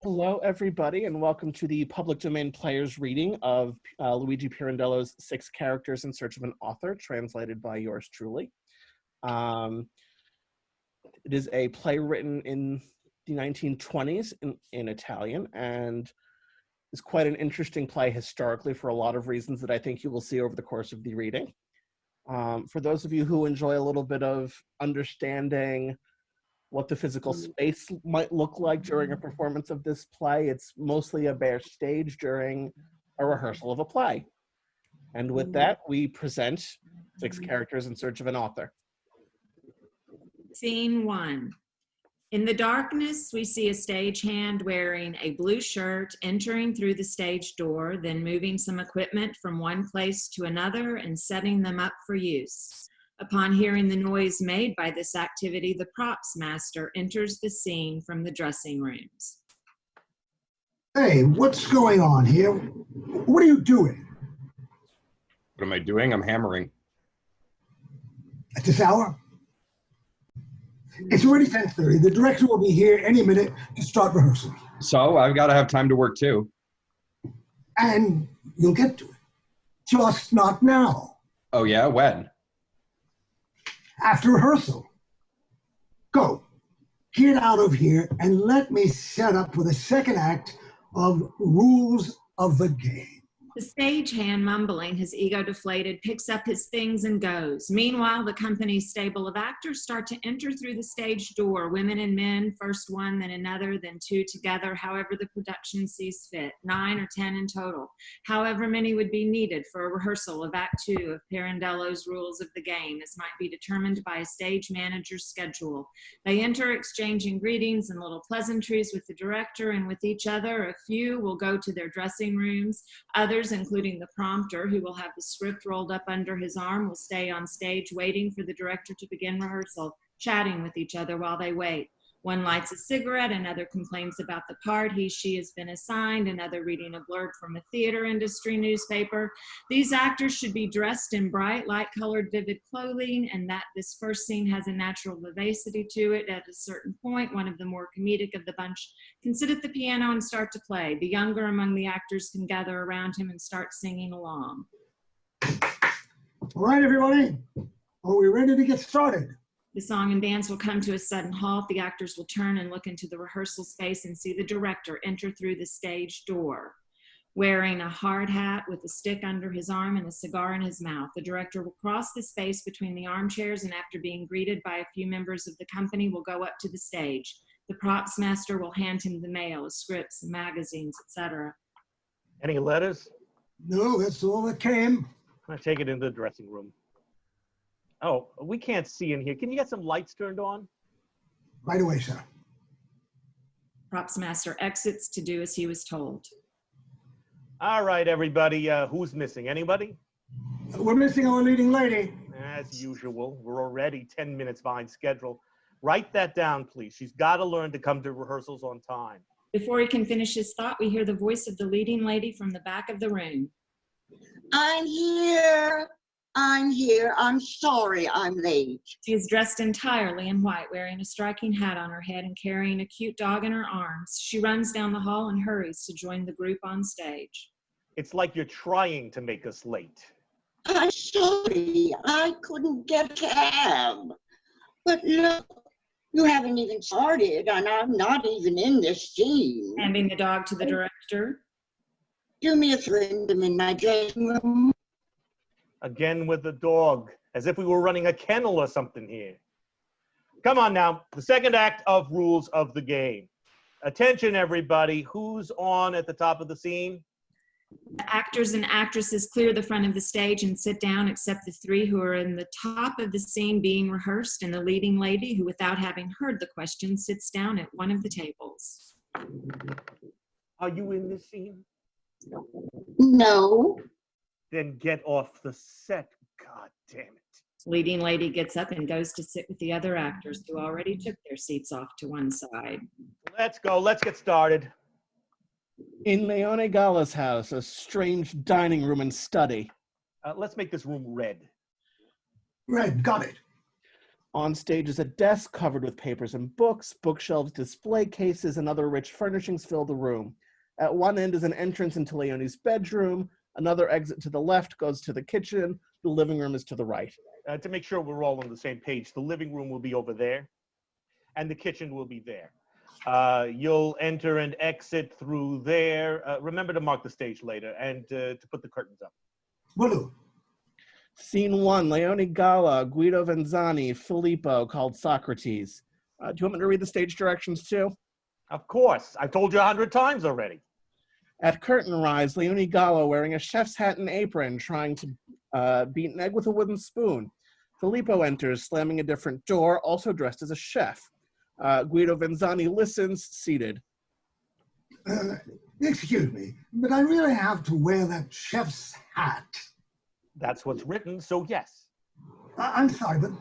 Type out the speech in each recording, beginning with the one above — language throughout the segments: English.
Hello, everybody, and welcome to the Public Domain Players reading of Luigi Pirandello's 6 Characters in Search of an Author, translated by yours truly. It is a play written in the 1920s in Italian, and is quite an interesting play historically for a lot of reasons that I think you will see over the course of the reading. For those of you who enjoy a little bit of understanding what the physical space might look like during a performance of this play, it's mostly a bare stage during a rehearsal of a play. And with that, we present 6 Characters in Search of an Author. Scene 1. In the darkness, we see a stagehand wearing a blue shirt entering through the stage door, then moving some equipment from one place to another and setting them up for use. Upon hearing the noise made by this activity, the Propsmaster enters the scene from the dressing rooms. Hey, what's going on here? What are you doing? What am I doing? I'm hammering. At this hour? It's already 10:30. The director will be here any minute to start rehearsal. So I've got to have time to work too. And you'll get to it. Just not now. Oh yeah? When? After rehearsal. Go. Get out of here and let me set up for the second act of Rules of the Game. The stagehand, mumbling, his ego deflated, picks up his things and goes. Meanwhile, the company's stable of actors start to enter through the stage door, women and men, first one, then another, then 2 together, however the production sees fit, 9 or 10 in total, however many would be needed for a rehearsal of Act 2 of Pirandello's Rules of the Game, as might be determined by a stage manager's schedule. They enter, exchanging greetings and little pleasantries with the director and with each other. A few will go to their dressing rooms. Others, including the prompter, who will have the script rolled up under his arm, will stay on stage waiting for the director to begin rehearsal, chatting with each other while they wait. One lights a cigarette, another complains about the part she has been assigned, another reading a blurb from a theater industry newspaper. These actors should be dressed in bright, light-colored, vivid clothing, and that this first scene has a natural vivacity to it. At a certain point, one of the more comedic of the bunch can sit at the piano and start to play. The younger among the actors can gather around him and start singing along. All right, everybody. Are we ready to get started? The song and dance will come to a sudden halt. The actors will turn and look into the rehearsal space and see the director enter through the stage door. Wearing a hard hat with a stick under his arm and a cigar in his mouth, the director will cross the space between the armchairs and, after being greeted by a few members of the company, will go up to the stage. The Propsmaster will hand him the mail, scripts, magazines, etc. Any letters? No, that's all that came. I take it into the dressing room. Oh, we can't see in here. Can you get some lights turned on? Right away, sir. Propsmaster exits to do as he was told. All right, everybody. Who's missing? Anybody? We're missing our leading lady. As usual, we're already 10 minutes behind schedule. Write that down, please. She's got to learn to come to rehearsals on time. Before he can finish his thought, we hear the voice of the leading lady from the back of the room. I'm here. I'm sorry I'm late. She is dressed entirely in white, wearing a striking hat on her head and carrying a cute dog in her arms. She runs down the hall and hurries to join the group on stage. It's like you're trying to make us late. I'm sorry, I couldn't get a cab. But look, you haven't even started, and I'm not even in this scene. Handing the dog to the director. Do me a friend, I'm in my dressing room. Again with the dog, as if we were running a kennel or something here. Come on now, the second act of Rules of the Game. Attention, everybody. Who's on at the top of the scene? The actors and actresses clear the front of the stage and sit down, except the 3 who are in the top of the scene being rehearsed, and the leading lady, who, without having heard the question, sits down at one of the tables. Are you in this scene? No. Then get off the set. God damn it. Leading lady gets up and goes to sit with the other actors, who already took their seats off to one side. Let's go. Let's get started. In Leone Gala's house, a strange dining room and study. Let's make this room red. Red, got it. On stage is a desk covered with papers and books. Bookshelves, display cases, and other rich furnishings fill the room. At one end is an entrance into Leonie's bedroom. Another exit to the left goes to the kitchen. The living room is to the right. To make sure we're all on the same page, the living room will be over there, and the kitchen will be there. You'll enter and exit through there. Remember to mark the stage later and to put the curtains up. Will do. Scene 1, Leone Gala, Guido Vanzani, Filippo, called Socrates. Do you want me to read the stage directions too? Of course. I've told you 100 times already. At curtain rise, Leone Gala, wearing a chef's hat and apron, trying to beat an egg with a wooden spoon. Filippo enters, slamming a different door, also dressed as a chef. Guido Vanzani listens, seated. Excuse me, but I really have to wear that chef's hat. That's what's written, so yes. I'm sorry, but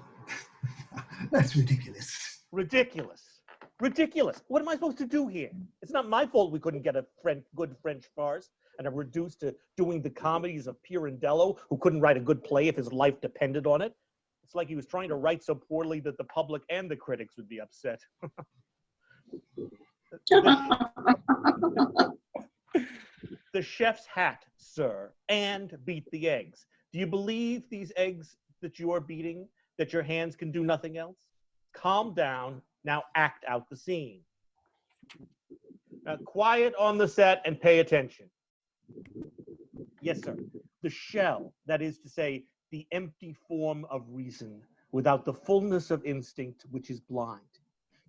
that's ridiculous. Ridiculous. Ridiculous. What am I supposed to do here? It's not my fault we couldn't get a good French farce and are reduced to doing the comedies of Pirandello, who couldn't write a good play if his life depended on it. It's like he was trying to write so poorly that the public and the critics would be upset. The chef's hat, sir, and beat the eggs. Do you believe these eggs that you are beating, that your hands can do nothing else? Calm down. Now act out the scene. Now, quiet on the set and pay attention. Yes, sir. The shell, that is to say, the empty form of reason without the fullness of instinct, which is blind.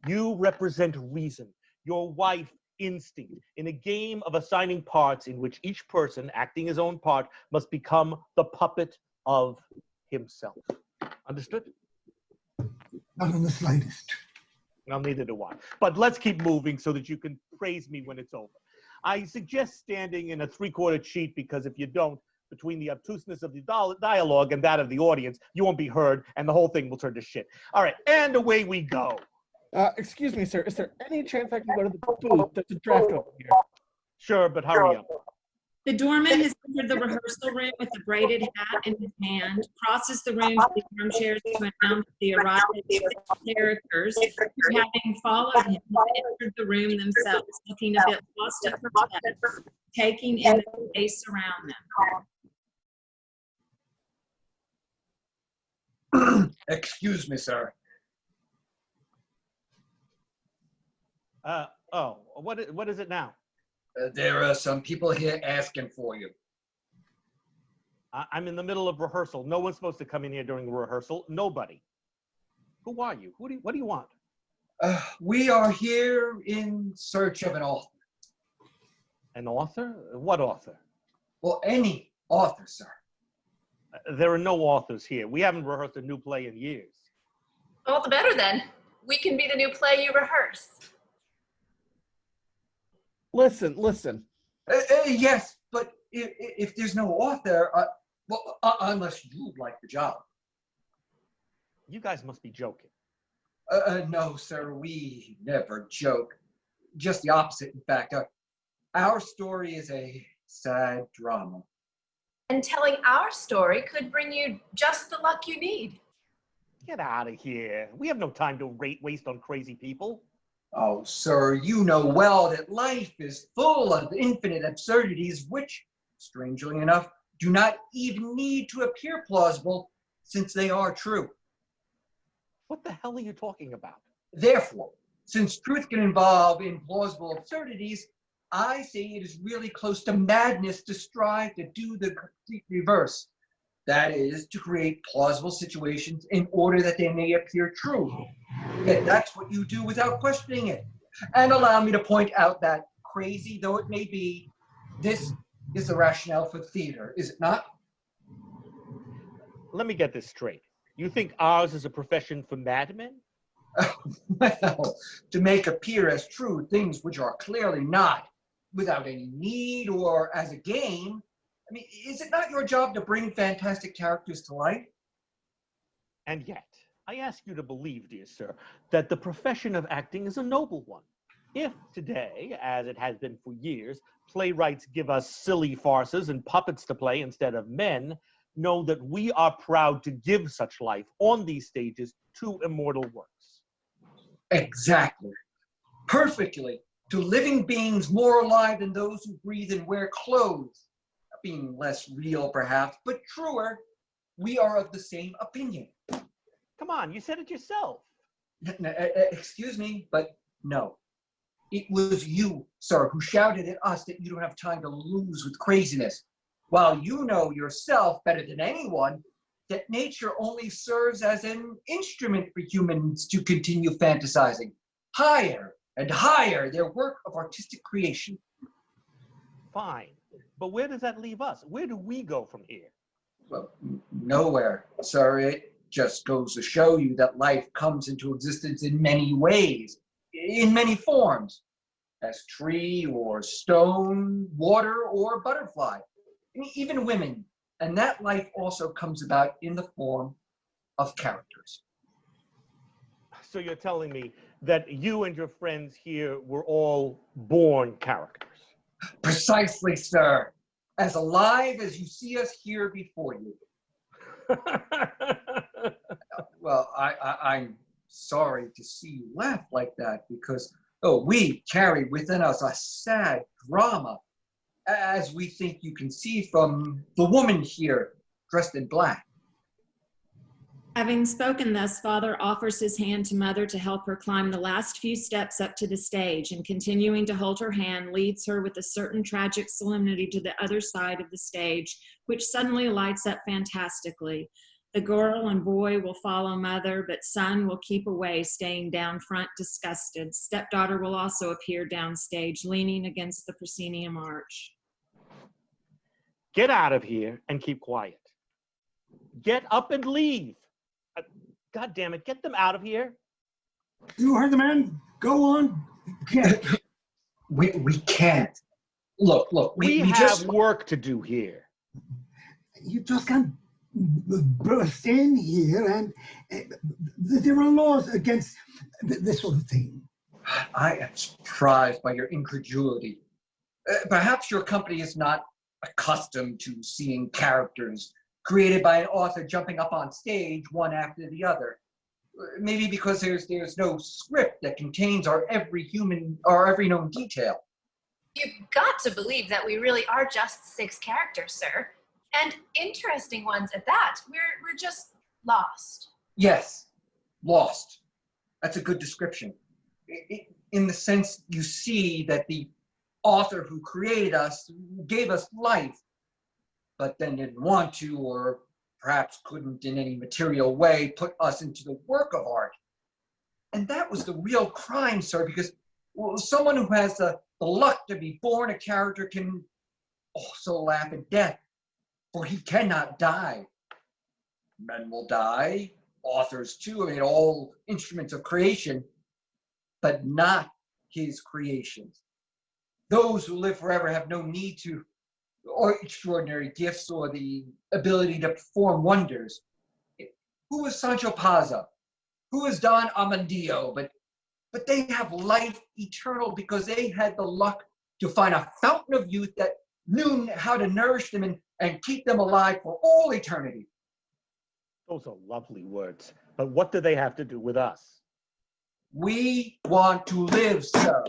You represent reason, your wife, instinct, in a game of assigning parts in which each person, acting his own part, must become the puppet of himself. Understood? Not in the slightest. Well, neither do I. But let's keep moving so that you can praise me when it's over. I suggest standing in a three-quarter cheat, because if you don't, between the obtuseness of the dialogue and that of the audience, you won't be heard, and the whole thing will turn to shit. All right, and away we go. Excuse me, sir. Is there any chance I can go to the booth? There's a draft over here. Sure, but hurry up. The doorman has entered the rehearsal room with a braided hat in his hand, crosses the room to the armchairs to announce the arrival of 6 characters who, having followed him, have entered the room themselves, looking a bit lost and perplexed, taking in the space around them. Excuse me, sir. What is it now? There are some people here asking for you. I'm in the middle of rehearsal. No one's supposed to come in here during rehearsal. Nobody. Who are you? What do you want? We are here in search of an author. An author? What author? Well, any author, sir. There are no authors here. We haven't rehearsed a new play in years. All the better then. We can be the new play you rehearse. Listen. Yes, but if there's no author, unless you'd like the job. You guys must be joking. No, sir, we never joke. Just the opposite, in fact. Our story is a sad drama. And telling our story could bring you just the luck you need. Get out of here. We have no time to waste on crazy people. Oh, sir, you know well that life is full of infinite absurdities which, strangely enough, do not even need to appear plausible since they are true. What the hell are you talking about? Therefore, since truth can involve implausible absurdities, I say it is really close to madness to strive to do the complete reverse. That is, to create plausible situations in order that they may appear true. Yet that's what you do without questioning it. And allow me to point out that, crazy though it may be, this is the rationale for theater, is it not? Let me get this straight. You think ours is a profession for madmen? Well, to make appear as true things which are clearly not, without any need or as a game. I mean, is it not your job to bring fantastic characters to life? And yet, I ask you to believe, dear sir, that the profession of acting is a noble one. If today, as it has been for years, playwrights give us silly farces and puppets to play instead of men, know that we are proud to give such life on these stages to immortal works. Exactly. Perfectly. To living beings more alive than those who breathe and wear clothes. Being less real, perhaps, but truer, we are of the same opinion. Come on, you said it yourself. Excuse me, but no. It was you, sir, who shouted at us that you don't have time to lose with craziness, while you know yourself better than anyone that nature only serves as an instrument for humans to continue fantasizing higher and higher their work of artistic creation. Fine, but where does that leave us? Where do we go from here? Well, nowhere, sir. It just goes to show you that life comes into existence in many ways, in many forms, as tree or stone, water or butterfly, even women. And that life also comes about in the form of characters. So you're telling me that you and your friends here were all born characters? Precisely, sir. As alive as you see us here before you. Well, I'm sorry to see you laugh like that because, we carry within us a sad drama, as we think you can see from the woman here dressed in black. Having spoken thus, Father offers his hand to Mother to help her climb the last few steps up to the stage, and continuing to hold her hand, leads her with a certain tragic solemnity to the other side of the stage, which suddenly lights up fantastically. The girl and boy will follow Mother, but son will keep away, staying down front, disgusted. Stepdaughter will also appear downstage, leaning against the proscenium arch. Get out of here and keep quiet. Get up and leave. God damn it, get them out of here. You heard the man. Go on. Get. We can't. Look, We have just work to do here. You just can't burst in here, and there are laws against this sort of thing. I am surprised by your incredulity. Perhaps your company is not accustomed to seeing characters created by an author jumping up on stage one after the other. Maybe because there's no script that contains our every known detail. You've got to believe that we really are just 6 characters, sir. And interesting ones at that. We're just lost. Yes, lost. That's a good description. In the sense you see that the author who created us gave us life, but then didn't want to, or perhaps couldn't in any material way, put us into the work of art. And that was the real crime, sir, because someone who has the luck to be born a character can also laugh at death, for he cannot die. Men will die, authors too, all instruments of creation, but not his creations. Those who live forever have no need to, or extraordinary gifts, or the ability to perform wonders. Who is Sancho Panza? Who is Don Amadillo? But they have life eternal because they had the luck to find a fountain of youth that knew how to nourish them and keep them alive for all eternity. Those are lovely words, but what do they have to do with us? We want to live, sir.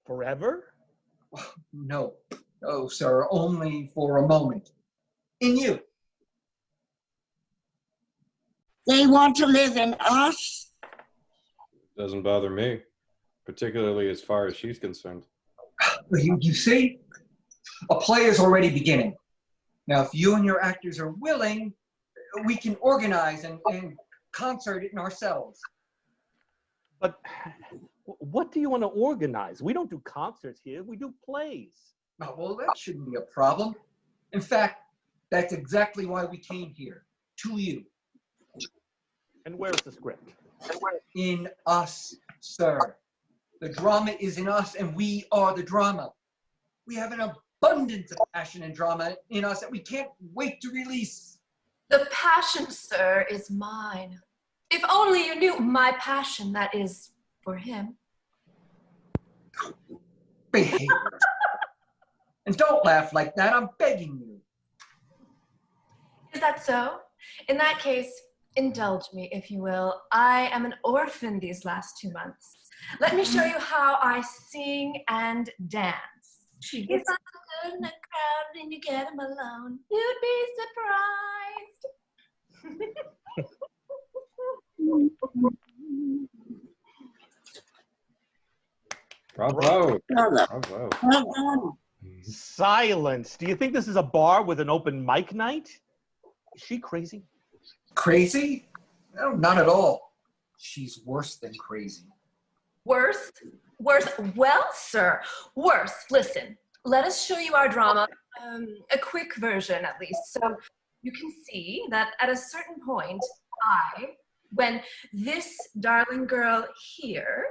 Forever? No, sir, only for a moment. In you. They want to live in us? Doesn't bother me, particularly as far as she's concerned. You see, a play is already beginning. Now, if you and your actors are willing, we can organize and concert it in ourselves. But what do you want to organize? We don't do concerts here, we do plays. Oh, well, that shouldn't be a problem. In fact, that's exactly why we came here, to you. And where's the script? In us, sir. The drama is in us, and we are the drama. We have an abundance of passion and drama in us that we can't wait to release. The passion, sir, is mine. If only you knew my passion, that is, for him. Behave. And don't laugh like that, I'm begging you. Is that so? In that case, indulge me, if you will. I am an orphan these last 2 months. Let me show you how I sing and dance. If I'm good in a crowd and you get them alone, you'd be surprised. Bravo. Bravo. Bravo. Well done. Silence. Do you think this is a bar with an open mic night? Is she crazy? Crazy? No, not at all. She's worse than crazy. Worse? Worse? Well, sir, worse. Listen, let us show you our drama, a quick version at least. So you can see that at a certain point, when this darling girl here,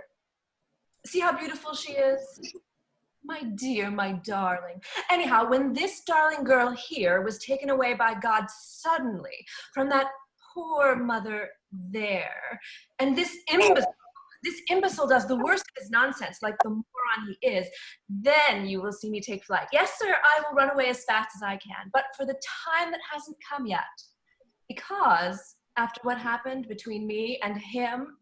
see how beautiful she is? My dear, my darling. Anyhow, when this darling girl here was taken away by God suddenly from that poor mother there, and this imbecile does the worst of his nonsense, like the moron he is, then you will see me take flight. Yes, sir, I will run away as fast as I can, but for the time that hasn't come yet, because after what happened between me and him,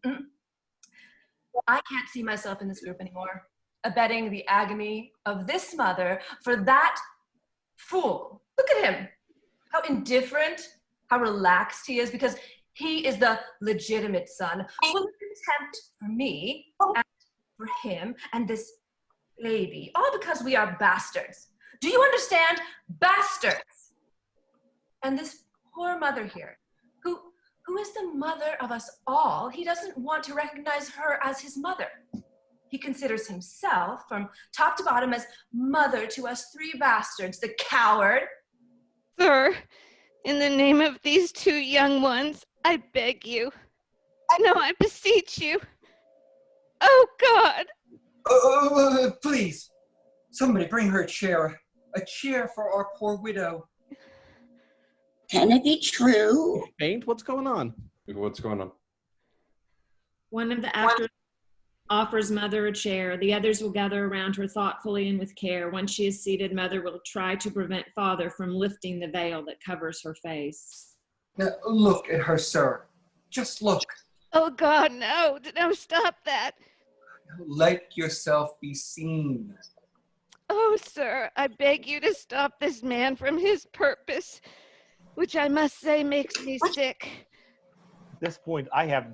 I can't see myself in this group anymore, abetting the agony of this mother for that fool. Look at him, how indifferent, how relaxed he is, because he is the legitimate son who will contempt for me and for him and this baby, all because we are bastards. Do you understand? Bastards. And this poor mother here, who is the mother of us all, he doesn't want to recognize her as his mother. He considers himself from top to bottom as mother to us 3 bastards, the coward. Sir, in the name of these 2 young ones, I beg you. No, I beseech you. Oh, God. Please, somebody bring her a chair for our poor widow. Can it be true? Faint? What's going on? What's going on? One of the actors offers Mother a chair. The others will gather around her thoughtfully and with care. Once she is seated, Mother will try to prevent Father from lifting the veil that covers her face. Now, look at her, sir. Just look. Oh, God, no. No, stop that. Let yourself be seen. Oh, sir, I beg you to stop this man from his purpose, which I must say makes me sick. At this point,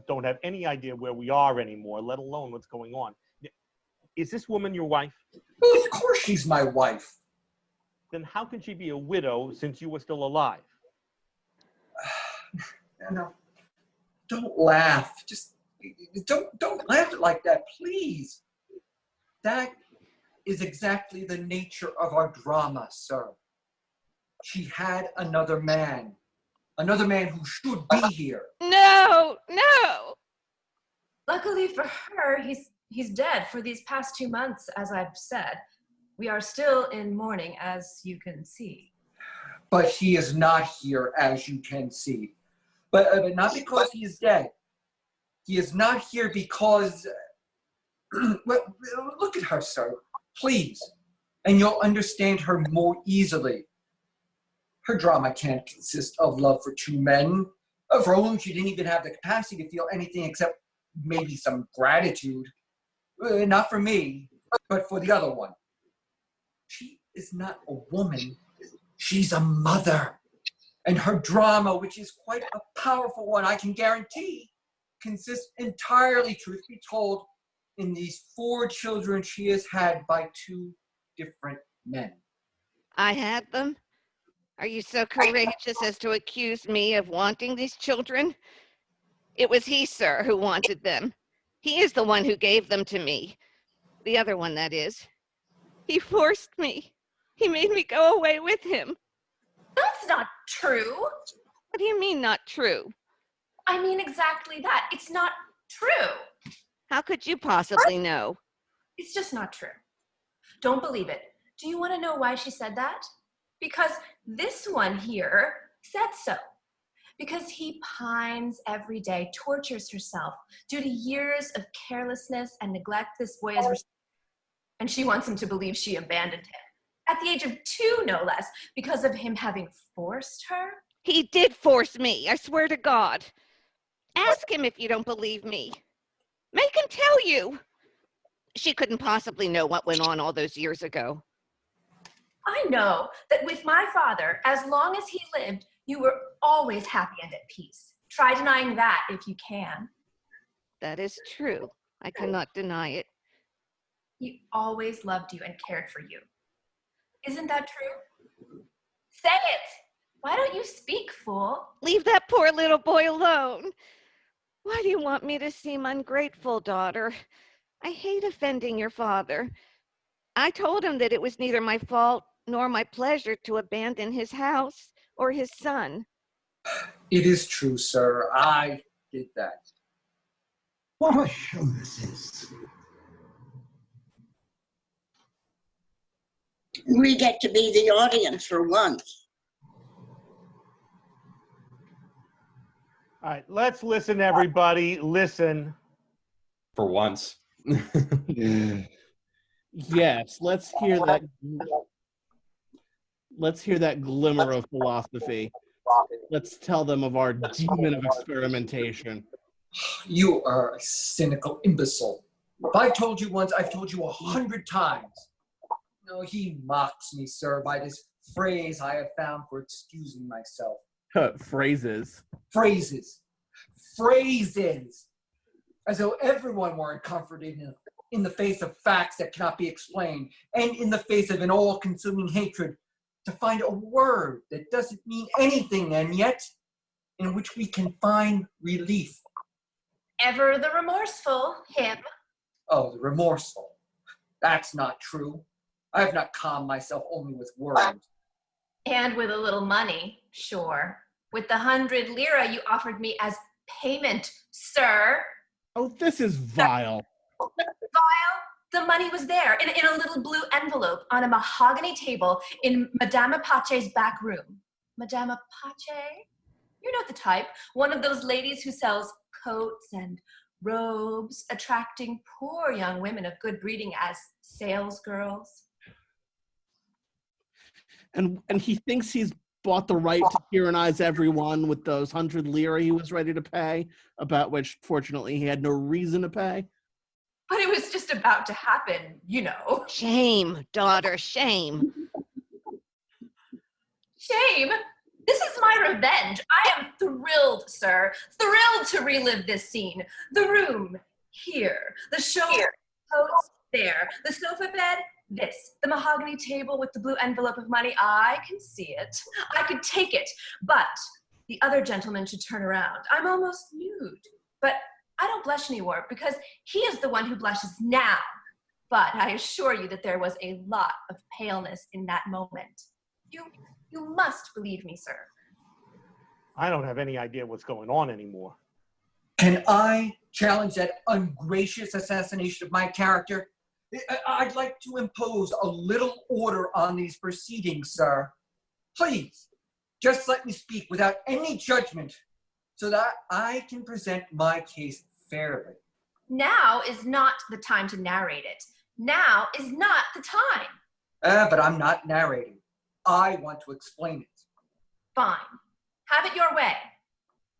don't have any idea where we are anymore, let alone what's going on. Is this woman your wife? Well, of course she's my wife. Then how can she be a widow since you were still alive? No, don't laugh. Just don't laugh like that, please. That is exactly the nature of our drama, sir. She had another man who should be here. No, no. Luckily for her, he's dead for these past 2 months, as I've said. We are still in mourning, as you can see. But he is not here, as you can see. But not because he is dead. He is not here because... well, look at her, sir, please. And you'll understand her more easily. Her drama can't consist of love for 2 men, for whom she didn't even have the capacity to feel anything except maybe some gratitude. Not for me, but for the other one. She is not a woman. She's a mother. And her drama, which is quite a powerful one, I can guarantee, consists entirely, truth be told, in these 4 children she has had by 2 different men. I had them? Are you so courageous as to accuse me of wanting these children? It was he, sir, who wanted them. He is the one who gave them to me. The other one, that is. He forced me. He made me go away with him. That's not true. What do you mean, not true? I mean exactly that. It's not true. How could you possibly know? It's just not true. Don't believe it. Do you want to know why she said that? Because this one here said so. Because he pines every day, tortures herself due to years of carelessness and neglect this boy has, and she wants him to believe she abandoned him. At the age of 2, no less, because of him having forced her. He did force me, I swear to God. Ask him if you don't believe me. Make him tell you. She couldn't possibly know what went on all those years ago. I know that with my father, as long as he lived, you were always happy and at peace. Try denying that if you can. That is true. I cannot deny it. He always loved you and cared for you. Isn't that true? Say it! Why don't you speak, fool? Leave that poor little boy alone. Why do you want me to seem ungrateful, daughter? I hate offending your father. I told him that it was neither my fault nor my pleasure to abandon his house or his son. It is true, sir. I did that. What a show this is. We get to be the audience for once. All right, let's listen, everybody. Listen. For once. Yes, let's hear that. Let's hear that glimmer of philosophy. Let's tell them of our demon of experimentation. You are a cynical imbecile. If I've told you once, I've told you 100 times. No, he mocks me, sir, by this phrase I have found for excusing myself. Phrases. Phrases. Phrases. As though everyone weren't comforted in the face of facts that cannot be explained, and in the face of an all-consuming hatred, to find a word that doesn't mean anything, and yet in which we can find relief. Ever the remorseful, him. Oh, the remorseful. That's not true. I have not calmed myself only with words. And with a little money, sure. With the 100 lira you offered me as payment, sir. Oh, this is vile. Vile? The money was there in a little blue envelope on a mahogany table in Madama Pache's back room. Madama Pache? You know the type. One of those ladies who sells coats and robes, attracting poor young women of good breeding as salesgirls. And he thinks he's bought the right to tyrannize everyone with those 100 lira he was ready to pay, about which, fortunately, he had no reason to pay. But it was just about to happen, you know. Shame, daughter, shame. Shame? This is my revenge. I am thrilled, sir. Thrilled to relive this scene. The room, here. The show, coats, there. The sofa bed, this. The mahogany table with the blue envelope of money, I can see it. I could take it. But the other gentleman should turn around. I'm almost nude. But I don't blush anymore because he is the one who blushes now. But I assure you that there was a lot of paleness in that moment. You must believe me, sir. I don't have any idea what's going on anymore. Can I challenge that ungracious assassination of my character? I'd like to impose a little order on these proceedings, sir. Please, just let me speak without any judgment so that I can present my case fairly. Now is not the time to narrate it. Now is not the time. But I'm not narrating. I want to explain it. Fine. Have it your way.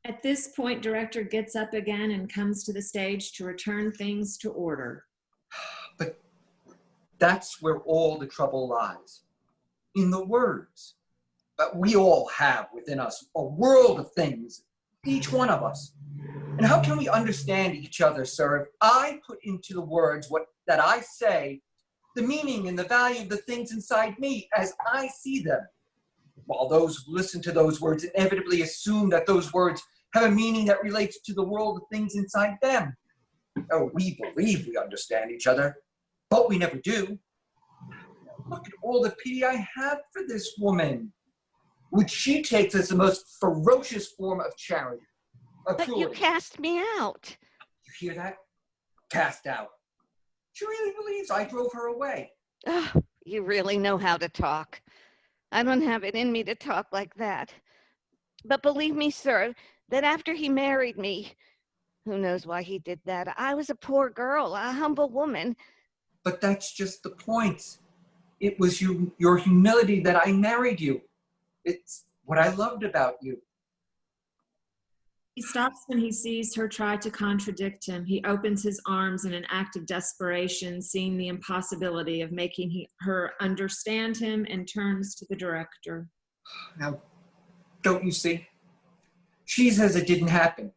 At this point, director gets up again and comes to the stage to return things to order. But that's where all the trouble lies. In the words. But we all have within us a world of things, each one of us. And how can we understand each other, sir, if I put into the words that I say, the meaning and the value of the things inside me as I see them, while those who listen to those words inevitably assume that those words have a meaning that relates to the world of things inside them. Oh, we believe we understand each other, but we never do. Look at all the pity I have for this woman, which she takes as the most ferocious form of charity. But you cast me out. You hear that? Cast out. She really believes I drove her away. Oh, you really know how to talk. I don't have it in me to talk like that. But believe me, sir, that after he married me, who knows why he did that? I was a poor girl, a humble woman. But that's just the point. It was your humility that I married you. It's what I loved about you. He stops when he sees her try to contradict him. He opens his arms in an act of desperation, seeing the impossibility of making her understand him, and turns to the director. Now, don't you see? She says it didn't happen.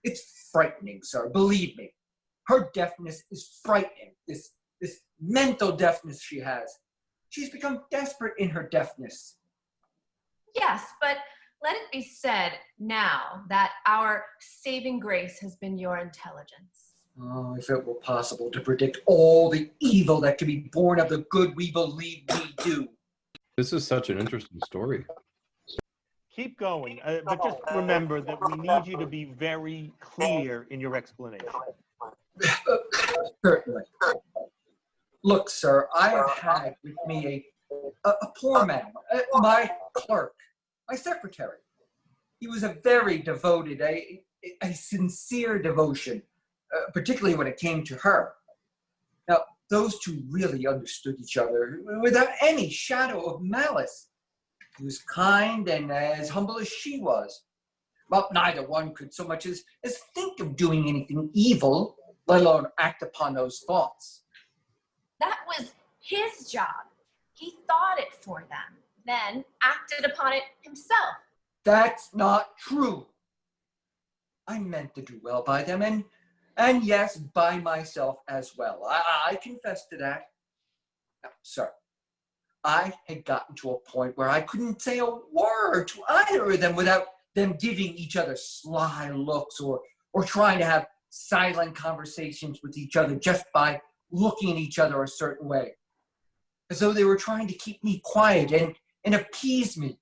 It's frightening, sir, believe me. Her deafness is frightening, this mental deafness she has. She's become desperate in her deafness. Yes, but let it be said now that our saving grace has been your intelligence. Oh, if it were possible to predict all the evil that can be born of the good we believe we do. This is such an interesting story. Keep going, but just remember that we need you to be very clear in your explanation. Certainly. Look, sir, I have had with me a poor man, my clerk, my secretary. He was a very devoted, a sincere devotion, particularly when it came to her. Now, those two really understood each other without any shadow of malice. He was kind and as humble as she was. Well, neither one could so much as think of doing anything evil, let alone act upon those thoughts. That was his job. He thought it for them, then acted upon it himself. That's not true. I meant to do well by them, and yes, by myself as well. I confess to that. Now, sir, I had gotten to a point where I couldn't say a word to either of them without them giving each other sly looks or trying to have silent conversations with each other just by looking at each other a certain way, as though they were trying to keep me quiet and appease me.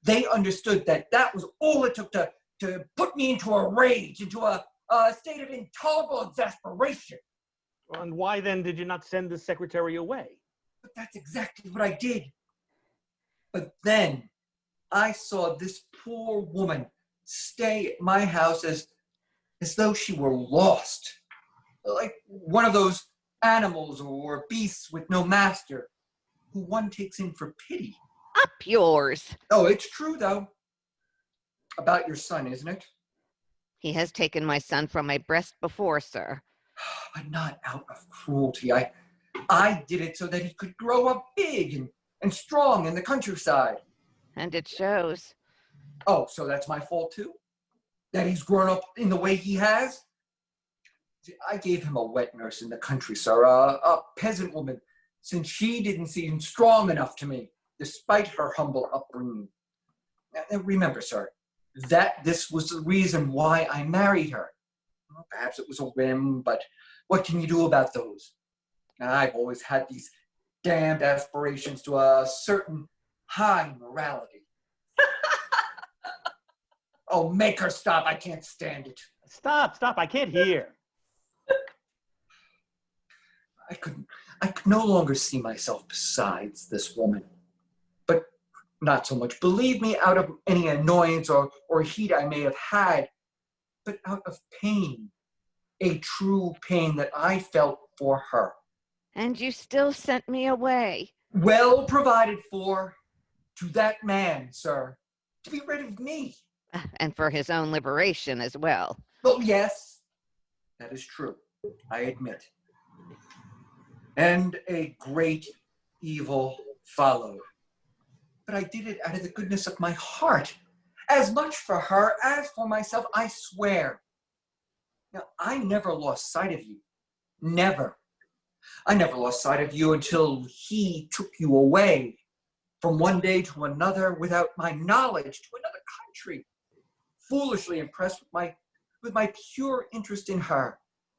They understood that was all it took to put me into a rage, into a state of intolerable exasperation. And why then did you not send the secretary away? But that's exactly what I did. But then I saw this poor woman stay at my house as though she were lost, like one of those animals or beasts with no master, who one takes in for pity. Up yours. Oh, it's true, though. About your son, isn't it? He has taken my son from my breast before, sir. But not out of cruelty. I did it so that he could grow up big and strong in the countryside. And it shows. Oh, so that's my fault, too? That he's grown up in the way he has? See, I gave him a wet nurse in the country, sir, a peasant woman, since she didn't seem strong enough to me, despite her humble upbringing. Now, remember, sir, that this was the reason why I married her. Well, perhaps it was a whim, but what can you do about those? Now, I've always had these damned aspirations to a certain high morality. Oh, make her stop. I can't stand it. Stop, I can't hear. I could no longer see myself besides this woman. But not so much, believe me, out of any annoyance or heat I may have had, but out of pain, a true pain that I felt for her. And you still sent me away. Well provided for to that man, sir, to be rid of me. And for his own liberation as well. Oh, yes, that is true, I admit. And a great evil followed. But I did it out of the goodness of my heart, as much for her as for myself, I swear. Now, I never lost sight of you. Never. I never lost sight of you until he took you away from one day to another without my knowledge to another country, foolishly impressed with my pure interest in her.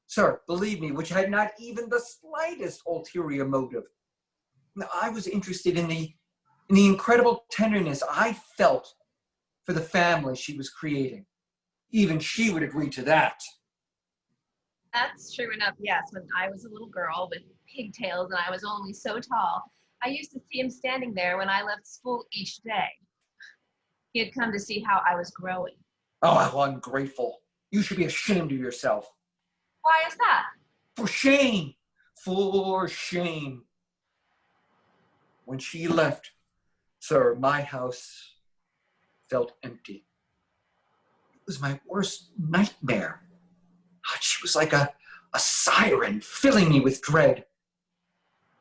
Sir, believe me, which had not even the slightest ulterior motive. Now, I was interested in the incredible tenderness I felt for the family she was creating. Even she would agree to that. That's true enough, yes. When I was a little girl with pigtails and I was only so tall, I used to see him standing there when I left school each day. He had come to see how I was growing. Oh, how ungrateful. You should be ashamed of yourself. Why is that? For shame. For shame. When she left, sir, my house felt empty. It was my worst nightmare. She was like a siren, filling me with dread.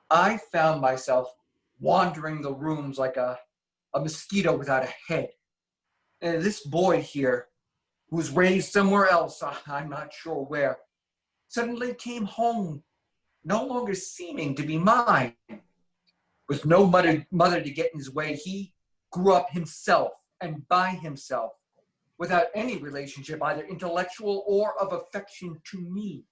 I found myself wandering the rooms like a mosquito without a head. And this boy here, who was raised somewhere else, I'm not sure where, suddenly came home, no longer seeming to be mine. With no mother to get in his way, he grew up himself and by himself, without any relationship, either intellectual or of affection, to me.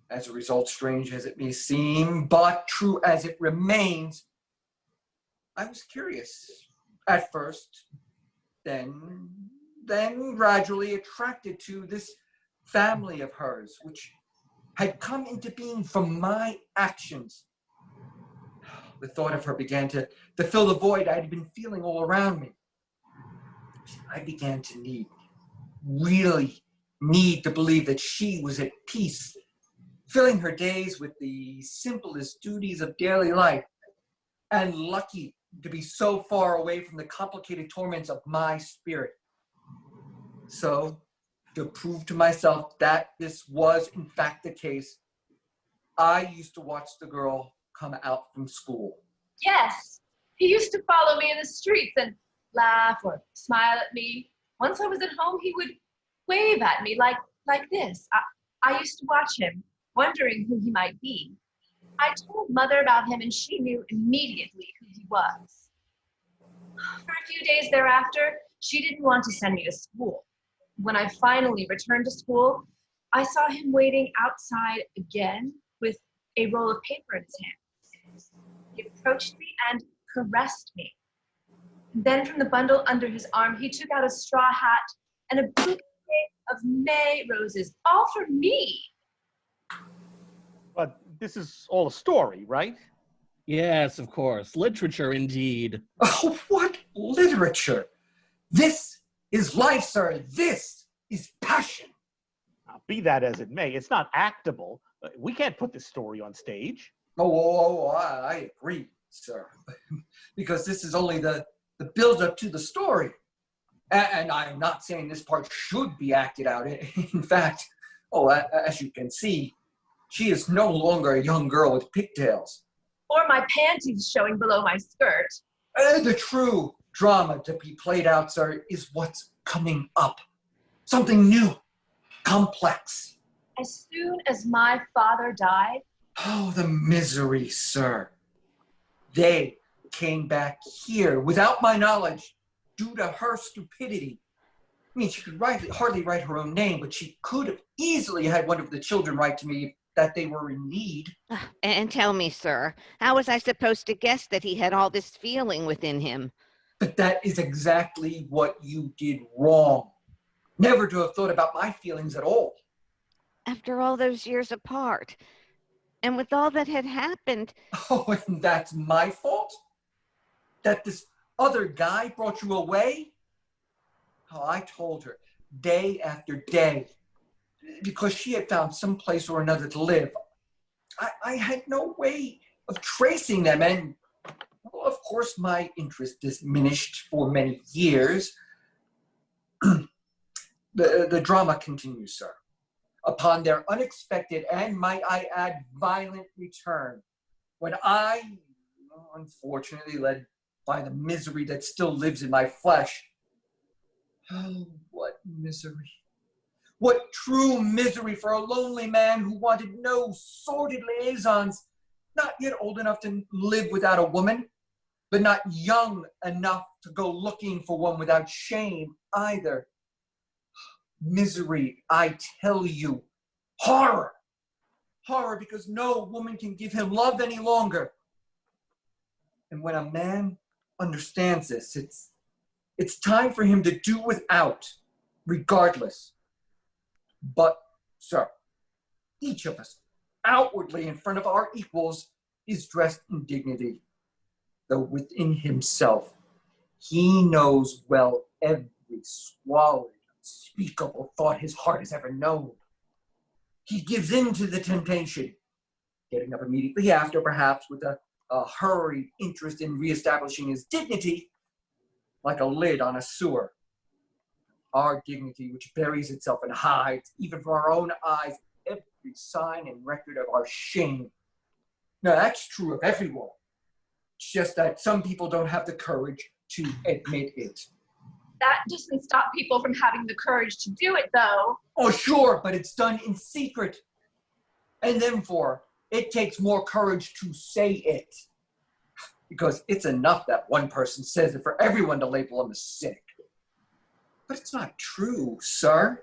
As a result, strange as it may seem, but true as it remains, I was curious at first, then gradually attracted to this family of hers, which had come into being from my actions. The thought of her began to fill the void I had been feeling all around me. I began to really need to believe that she was at peace, filling her days with the simplest duties of daily life, and lucky to be so far away from the complicated torments of my spirit. So, to prove to myself that this was in fact the case, I used to watch the girl come out from school. Yes, he used to follow me in the streets and laugh or smile at me. Once I was at home, he would wave at me like this. I used to watch him, wondering who he might be. I told Mother about him and she knew immediately who he was. For a few days thereafter, she didn't want to send me to school. When I finally returned to school, I saw him waiting outside again with a roll of paper in his hand. He approached me and caressed me. Then from the bundle under his arm, he took out a straw hat and a bouquet of May roses, all for me. But this is all a story, right? Yes, of course. Literature, indeed. Oh, what literature! This is life, sir. This is passion. Now, be that as it may, it's not actable. We can't put this story on stage. I agree, sir. Because this is only the build-up to the story. And I'm not saying this part should be acted out. In fact, as you can see, she is no longer a young girl with pigtails. Or my panties showing below my skirt. The true drama to be played out, sir, is what's coming up. Something new, complex. As soon as my father died. Oh, the misery, sir. They came back here without my knowledge due to her stupidity. I mean, she could hardly write her own name, but she could have easily had one of the children write to me that they were in need. And tell me, sir, how was I supposed to guess that he had all this feeling within him? But that is exactly what you did wrong. Never to have thought about my feelings at all. After all those years apart, and with all that had happened. Oh, and that's my fault? That this other guy brought you away? Oh, I told her day after day, because she had found some place or another to live. I had no way of tracing them, and well, of course my interest diminished for many years. The drama continues, sir. Upon their unexpected and, might I add, violent return, when I, unfortunately led by the misery that still lives in my flesh. Oh, what misery. What true misery for a lonely man who wanted no sordid liaisons, not yet old enough to live without a woman, but not young enough to go looking for one without shame either. Misery, I tell you. Horror. Horror because no woman can give him love any longer. And when a man understands this, it's time for him to do without, regardless. But, sir, each of us, outwardly in front of our equals, is dressed in dignity, though within himself, he knows well every swallowed, unspeakable thought his heart has ever known. He gives in to the temptation, getting up immediately after, perhaps with a hurried interest in reestablishing his dignity. like a lid on a sewer. Our dignity, which buries itself and hides, even from our own eyes, every sign and record of our shame. Now, that's true of everyone. It's just that some people don't have the courage to admit it. That doesn't stop people from having the courage to do it, though. Oh, sure, but it's done in secret. And then it takes more courage to say it. Because it's enough that one person says it for everyone to label him as sick. But it's not true, sir.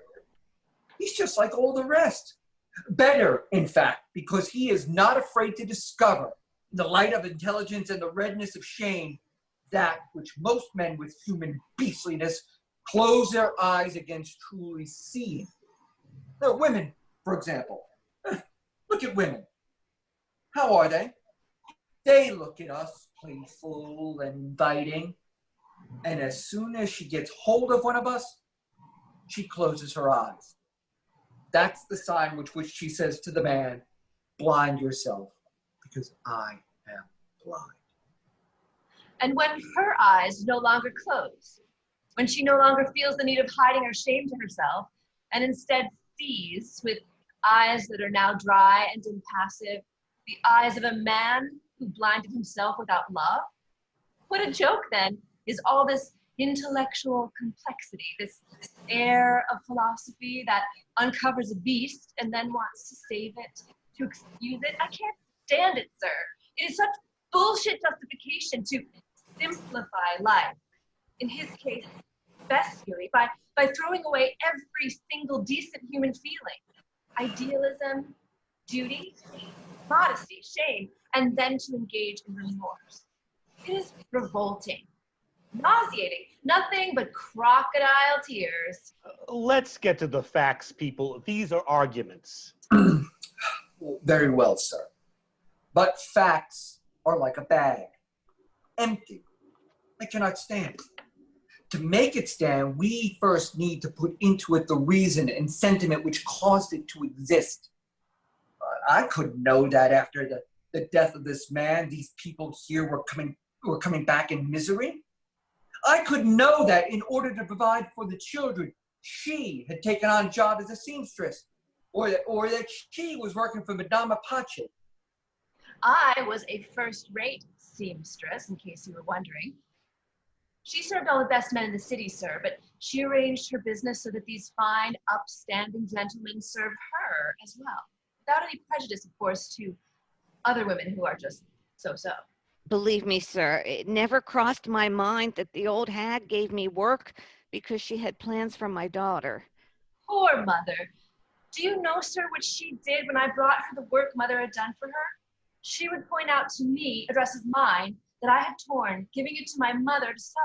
He's just like all the rest. Better, in fact, because he is not afraid to discover, in the light of intelligence and the redness of shame, that which most men with human beastliness close their eyes against truly seeing. Now, women, for example. Look at women. How are they? They look at us playful and inviting. And as soon as she gets hold of one of us, she closes her eyes. That's the sign with which she says to the man, blind yourself, because I am blind. And when her eyes no longer close, when she no longer feels the need of hiding her shame to herself, and instead sees with eyes that are now dry and impassive, the eyes of a man who blinded himself without love, what a joke then is all this intellectual complexity, this air of philosophy that uncovers a beast and then wants to save it, to excuse it. I can't stand it, sir. It is such bullshit justification to simplify life. In his case, bestially, by throwing away every single decent human feeling. Idealism, duty, modesty, shame, and then to engage in remorse. It is revolting, nauseating, nothing but crocodile tears. Let's get to the facts, people. These are arguments. Very well, sir. But facts are like a bag, empty. They cannot stand. To make it stand, we first need to put into it the reason and sentiment which caused it to exist. I couldn't know that after the death of this man, these people here were coming back in misery. I couldn't know that in order to provide for the children, she had taken on a job as a seamstress, or that she was working for Madama Pace. I was a first-rate seamstress, in case you were wondering. She served all the best men in the city, sir, but she arranged her business so that these fine, upstanding gentlemen served her as well, without any prejudice, of course, to other women who are just so-so. Believe me, sir, it never crossed my mind that the old hag gave me work because she had plans for my daughter. Poor mother. Do you know, sir, what she did when I brought her the work mother had done for her? She would point out to me a dress of mine that I had torn, giving it to my mother to sew.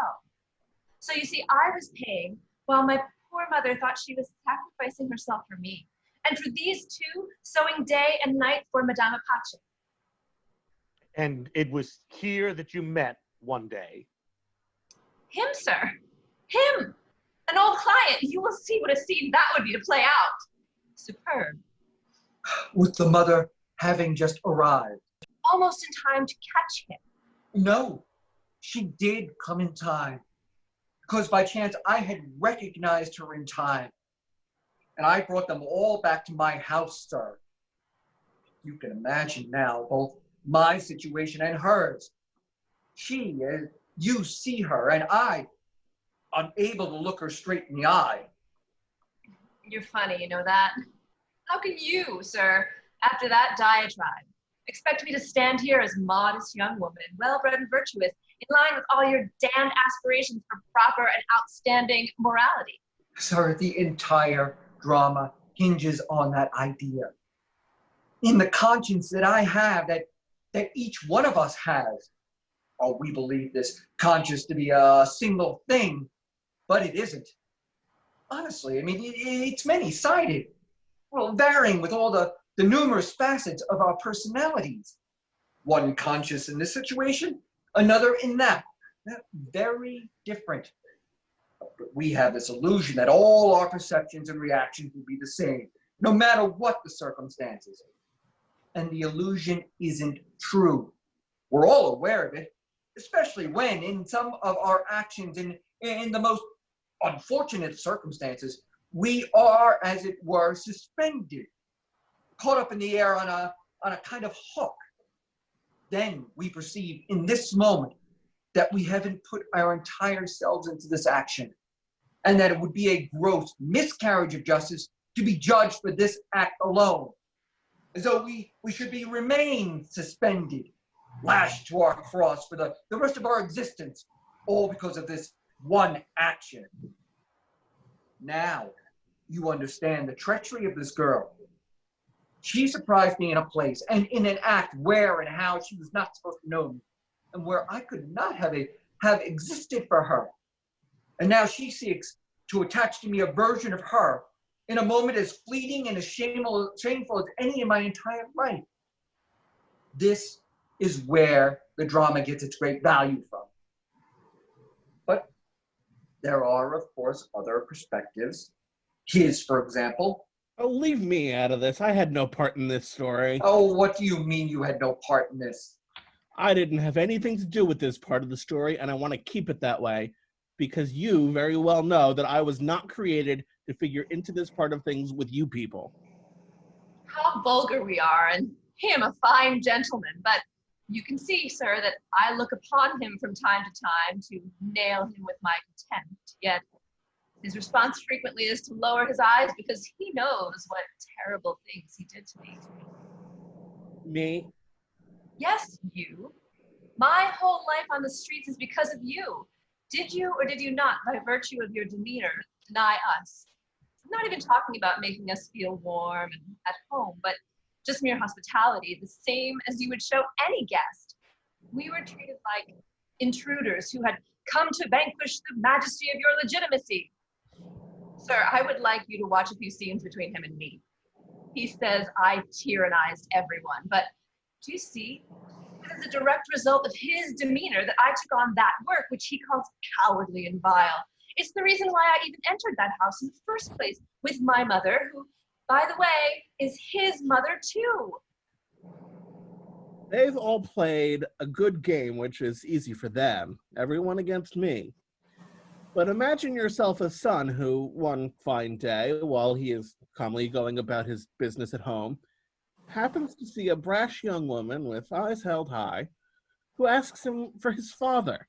So you see, I was paying while my poor mother thought she was sacrificing herself for me. And for these two, sewing day and night for Madama Pace. And it was here that you met one day. Him, sir. Him. An old client. You will see what a scene that would be to play out. Superb. With the mother having just arrived. Almost in time to catch him. No, she did come in time. Because by chance I had recognized her in time. And I brought them all back to my house, sir. You can imagine now both my situation and hers. She, you see her, and I, unable to look her straight in the eye. You're funny, you know that? How can you, sir, after that diatribe, expect me to stand here as modest young woman, well-bred and virtuous, in line with all your damned aspirations for proper and outstanding morality? Sir, the entire drama hinges on that idea. In the conscience that I have, that each one of us has. Oh, we believe this conscience to be a single thing, but it isn't. Honestly, I mean, it's many-sided. Well, varying with all the numerous facets of our personalities. One conscious in this situation, another in that. Very different. But we have this illusion that all our perceptions and reactions will be the same, no matter what the circumstances. And the illusion isn't true. We're all aware of it, especially when in some of our actions and in the most unfortunate circumstances, we are, as it were, suspended, caught up in the air on a kind of hook. Then we perceive in this moment that we haven't put our entire selves into this action, and that it would be a gross miscarriage of justice to be judged for this act alone, as though we should remain suspended, lashed to our cross for the rest of our existence, all because of this one action. Now you understand the treachery of this girl. She surprised me in a place and in an act where and how she was not supposed to know me, and where I could not have existed for her. And now she seeks to attach to me a version of her in a moment as fleeting and as shameful as any in my entire life. This is where the drama gets its great value from. But there are, of course, other perspectives. His, for example. Oh, leave me out of this. I had no part in this story. Oh, what do you mean you had no part in this? I didn't have anything to do with this part of the story, and I want to keep it that way, because you very well know that I was not created to figure into this part of things with you people. How vulgar we are, and him a fine gentleman, but you can see, sir, that I look upon him from time to time to nail him with my contempt, yet his response frequently is to lower his eyes because he knows what terrible things he did to me. Me? Yes, you. My whole life on the streets is because of you. Did you or did you not, by virtue of your demeanor, deny us? I'm not even talking about making us feel warm and at home, but just mere hospitality, the same as you would show any guest. We were treated like intruders who had come to vanquish the majesty of your legitimacy. Sir, I would like you to watch a few scenes between him and me. He says I tyrannized everyone, but do you see? It is a direct result of his demeanor that I took on that work, which he calls cowardly and vile. It's the reason why I even entered that house in the first place with my mother, who, by the way, is his mother too. They've all played a good game, which is easy for them. Everyone against me. But imagine yourself a son who, one fine day, while he is calmly going about his business at home, happens to see a brash young woman with eyes held high, who asks him for his father.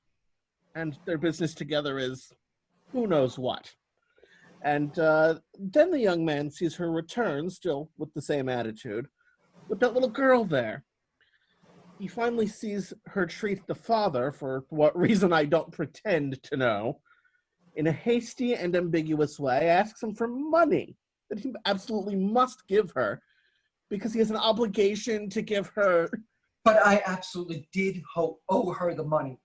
And their business together is who knows what. And then the young man sees her return, still with the same attitude, with that little girl there. He finally sees her treat the father, for what reason I don't pretend to know, in a hasty and ambiguous way, asks him for money that he absolutely must give her, because he has an obligation to give her. But I absolutely did owe her the money.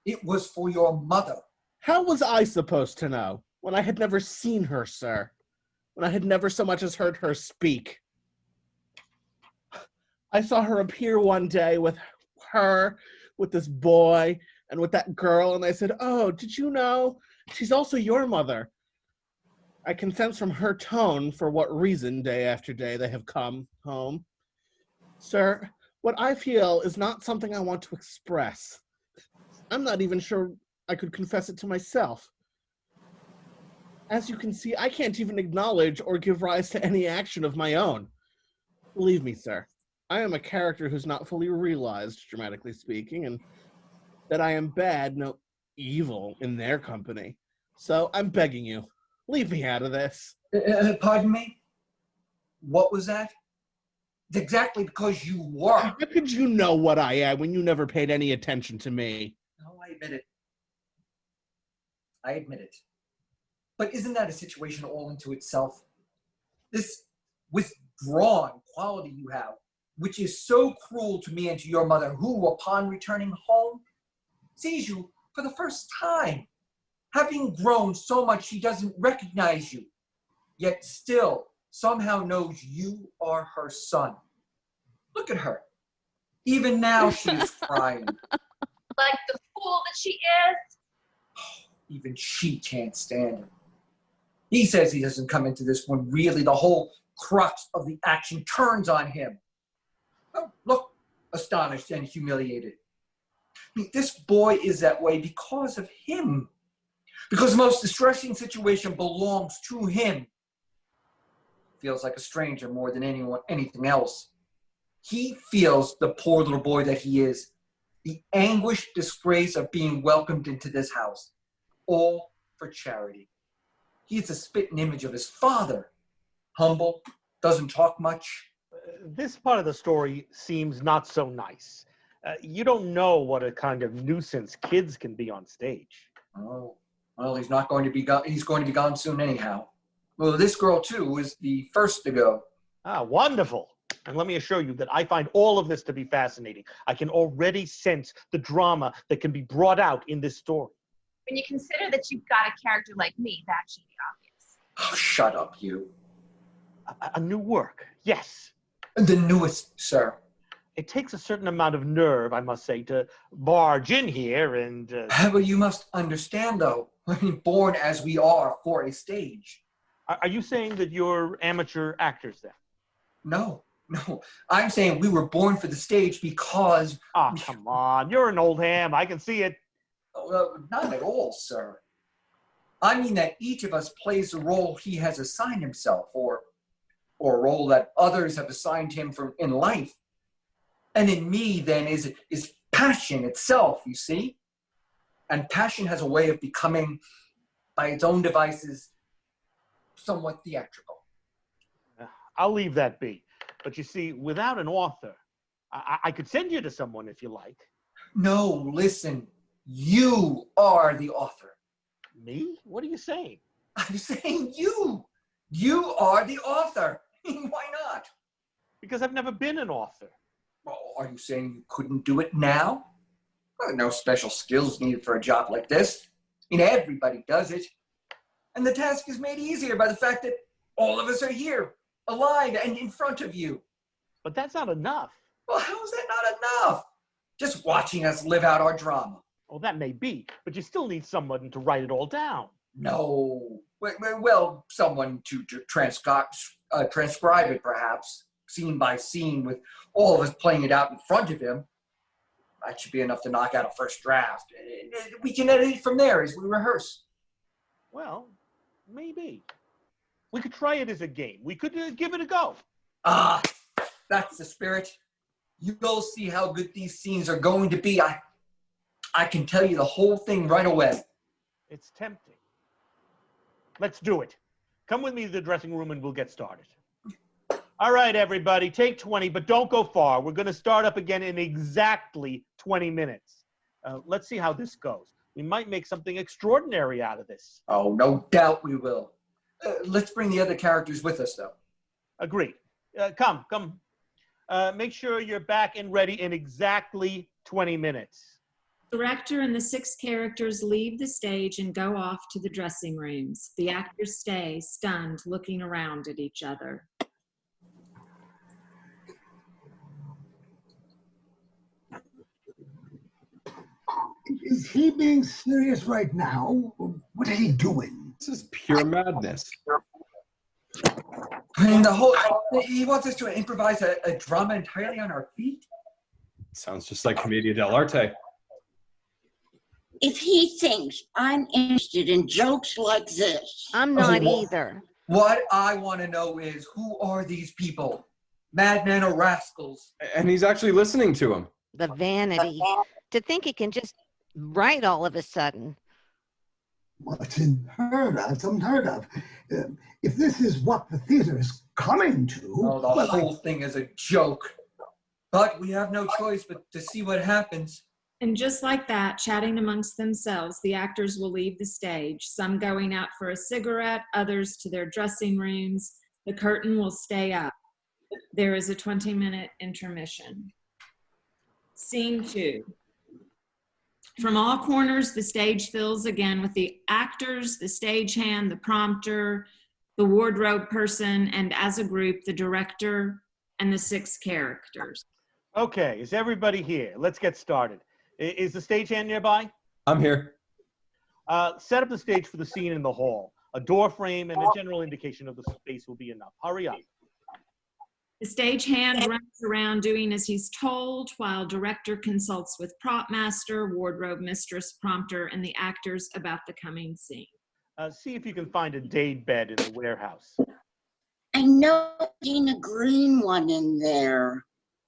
It was for your mother. How was I supposed to know, when I had never seen her, sir? When I had never so much as heard her speak? I saw her appear one day with this boy, and with that girl, and I said, "Oh, did you know? She's also your mother." I can sense from her tone for what reason, day after day, they have come home. Sir, what I feel is not something I want to express. I'm not even sure I could confess it to myself. As you can see, I can't even acknowledge or give rise to any action of my own. Believe me, sir, I am a character who's not fully realized, dramatically speaking, and that I am bad, no, evil in their company. So I'm begging you, leave me out of this. Pardon me? What was that? It's exactly because you were. How could you know what I am when you never paid any attention to me? No, I admit it. I admit it. But isn't that a situation all into itself? This withdrawn quality you have, which is so cruel to me and to your mother, who, upon returning home, sees you for the first time. Having grown so much she doesn't recognize you, yet still somehow knows you are her son. Look at her. Even now she is crying. Like the fool that she is. Even she can't stand him. He says he doesn't come into this when really the whole crux of the action turns on him. Oh, look, astonished and humiliated. I mean, this boy is that way because of him. because the most distressing situation belongs to him. Feels like a stranger more than anything else. He feels the poor little boy that he is, the anguished disgrace of being welcomed into this house, all for charity. He is a spitting image of his father. Humble, doesn't talk much. This part of the story seems not so nice. You don't know what a kind of nuisance kids can be on stage. Oh, well, he's not going to be gone. He's going to be gone soon anyhow. Well, this girl, too, was the first to go. Ah, wonderful. And let me assure you that I find all of this to be fascinating. I can already sense the drama that can be brought out in this story. When you consider that you've got a character like me, that should be obvious. Oh, shut up, you. A new work, yes. The newest, sir. It takes a certain amount of nerve, I must say, to barge in here and... Well, you must understand, though. I mean, born as we are for a stage. Are you saying that you're amateur actors, then? No. I'm saying we were born for the stage because... Ah, come on. You're an old ham. I can see it. Not at all, sir. I mean that each of us plays the role he has assigned himself, or a role that others have assigned him in life. And in me, then, is passion itself, you see? And passion has a way of becoming, by its own devices, somewhat theatrical. I'll leave that be. But you see, without an author, I could send you to someone if you like. No, listen. You are the author. Me? What are you saying? I'm saying you. You are the author. Why not? Because I've never been an author. Well, are you saying you couldn't do it now? Well, no special skills needed for a job like this. I mean, everybody does it. And the task is made easier by the fact that all of us are here, alive and in front of you. But that's not enough. Well, how is that not enough? Just watching us live out our drama. Oh, that may be, but you still need someone to write it all down. No. Well, someone to transcribe it, perhaps, scene by scene, with all of us playing it out in front of him. That should be enough to knock out a first draft. We can edit it from there as we rehearse. Well, maybe. We could try it as a game. We could give it a go. Ah, that's the spirit. You'll see how good these scenes are going to be. I can tell you the whole thing right away. It's tempting. Let's do it. Come with me to the dressing room and we'll get started. All right, everybody, take 20, but don't go far. We're going to start up again in exactly 20 minutes. Let's see how this goes. We might make something extraordinary out of this. Oh, no doubt we will. Let's bring the other characters with us, though. Agreed. Come. Make sure you're back and ready in exactly 20 minutes. The director and the 6 characters leave the stage and go off to the dressing rooms. The actors stay, stunned, looking around at each other. Is he being serious right now? What is he doing? This is pure madness. And he wants us to improvise a drama entirely on our feet? Sounds just like Commedia dell'arte. If he thinks I'm interested in jokes like this. I'm not either. What I want to know is, who are these people? Madmen or rascals? And he's actually listening to him. The vanity. To think he can just write all of a sudden. Well, it's unheard of. It's unheard of. If this is what the theater is coming to... Oh, the whole thing is a joke. But we have no choice but to see what happens. And just like that, chatting amongst themselves, the actors will leave the stage, some going out for a cigarette, others to their dressing rooms. The curtain will stay up. There is a 20-minute intermission. Scene 2. From all corners, the stage fills again with the actors, the stagehand, the prompter, the wardrobe person, and as a group, the director and the 6 characters. Okay, is everybody here? Let's get started. Is the stagehand nearby? I'm here. Set up the stage for the scene in the hall. A door frame and a general indication of the space will be enough. Hurry up. The stagehand runs around doing as he's told, while director consults with Propsmaster, wardrobe mistress, prompter, and the actors about the coming scene. See if you can find a dade bed in the warehouse. I know a green one in there.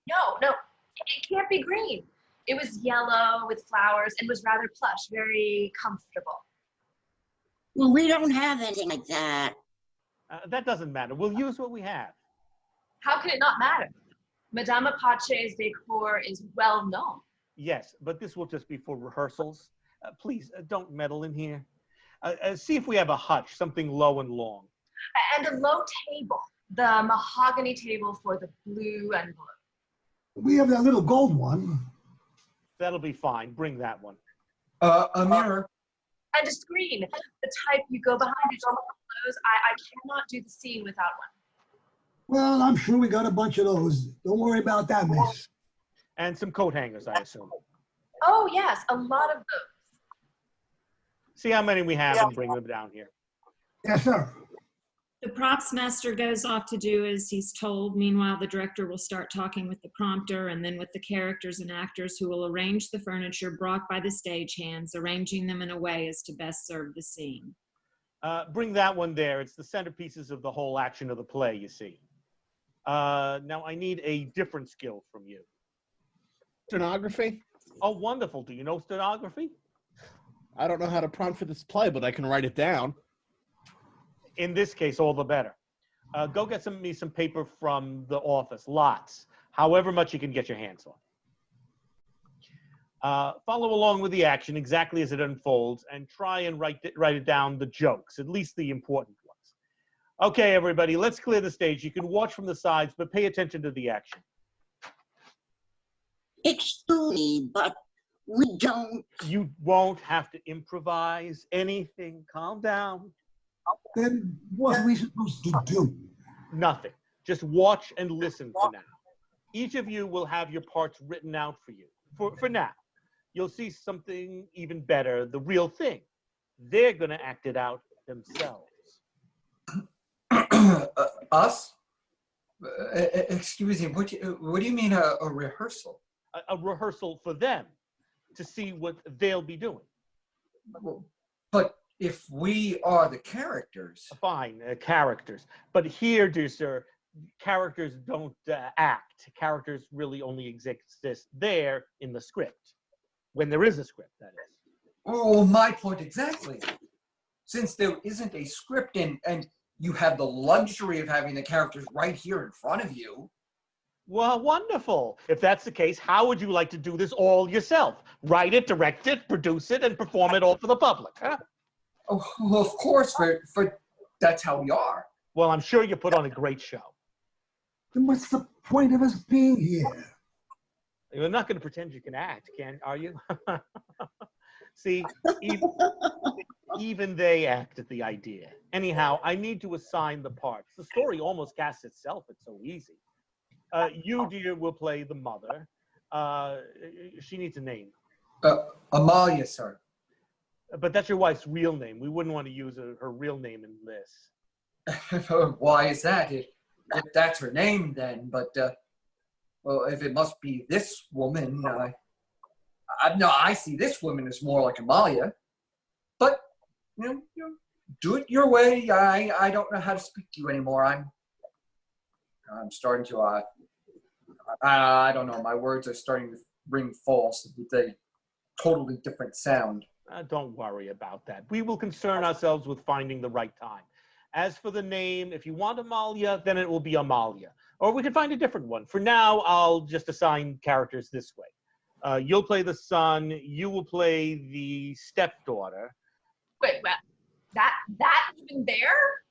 No, it can't be green. It was yellow with flowers and was rather plush, very comfortable. Well, we don't have anything like that. That doesn't matter. We'll use what we have. How can it not matter? Madama Pache's decor is well known. Yes, but this will just be for rehearsals. Please, don't meddle in here. See if we have a hutch, something low and long. And a low table, the mahogany table for the blue and blue. We have that little gold one. That'll be fine. Bring that one. A mirror. And a screen, the type you go behind to draw clothes. I cannot do the scene without one. Well, I'm sure we got a bunch of those. Don't worry about that, miss. And some coat hangers, I assume. Oh, yes, a lot of those. See how many we have and bring them down here. Yes, sir. The Propsmaster goes off to do as he's told. Meanwhile, the director will start talking with the prompter and then with the characters and actors who will arrange the furniture brought by the stagehands, arranging them in a way as to best serve the scene. Bring that one there. It's the centerpieces of the whole action of the play, you see. Now, I need a different skill from you. Stenography? Oh, wonderful. Do you know stenography? I don't know how to prompt for this play, but I can write it down. In this case, all the better. Go get me some paper from the office, lots, however much you can get your hands on. Follow along with the action exactly as it unfolds and try and write it down, the jokes, at least the important ones. Okay, everybody, let's clear the stage. You can watch from the sides, but pay attention to the action. Excuse me, but we don't. You won't have to improvise anything. Calm down. Then what are we supposed to do? Nothing. Just watch and listen for now. Each of you will have your parts written out for you. For now. You'll see something even better, the real thing. They're going to act it out themselves. Us? Excuse me, what do you mean a rehearsal? A rehearsal for them to see what they'll be doing. But if we are the characters. Fine, characters. But here, dear sir, characters don't act. Characters really only exist there in the script. When there is a script, that is. Oh, my point exactly. Since there isn't a script and you have the luxury of having the characters right here in front of you. Well, wonderful. If that's the case, how would you like to do this all yourself? Write it, direct it, produce it, and perform it all for the public, huh? Oh, well, of course, for that's how we are. Well, I'm sure you put on a great show. Then what's the point of us being here? You're not going to pretend you can act, are you? See, even they act at the idea. Anyhow, I need to assign the parts. The story almost casts itself. It's so easy. You, dear, will play the mother. She needs a name. Amalia, sir. But that's your wife's real name. We wouldn't want to use her real name in this. Why is that? If that's her name, then. But, well, if it must be this woman, no, I see this woman as more like Amalia. But, you know, do it your way. I don't know how to speak to you anymore. I'm starting to, I don't know. My words are starting to ring false with a totally different sound. Don't worry about that. We will concern ourselves with finding the right time. As for the name, if you want Amalia, then it will be Amalia. Or we can find a different one. For now, I'll just assign characters this way. You'll play the son. You will play the stepdaughter. Wait, that even there?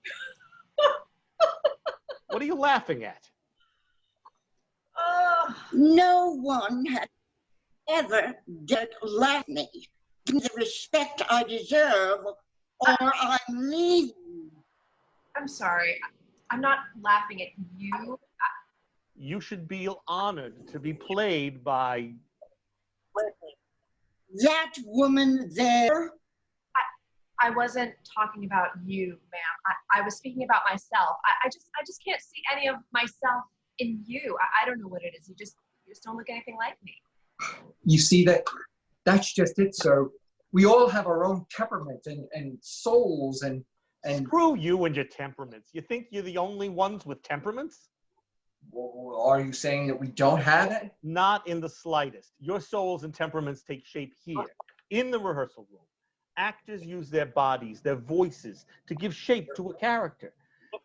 What are you laughing at? No one has ever dared laugh at me. Give me the respect I deserve, or I'm leaving. I'm sorry. I'm not laughing at you. You should be honored to be played by... That woman there? I wasn't talking about you, ma'am. I was speaking about myself. I just can't see any of myself in you. I don't know what it is. You just don't look anything like me. You see, that's just it, sir. We all have our own temperaments and souls and Screw you and your temperaments. You think you're the only ones with temperaments? Well, are you saying that we don't have it? Not in the slightest. Your souls and temperaments take shape here, in the rehearsal room. Actors use their bodies, their voices, to give shape to a character.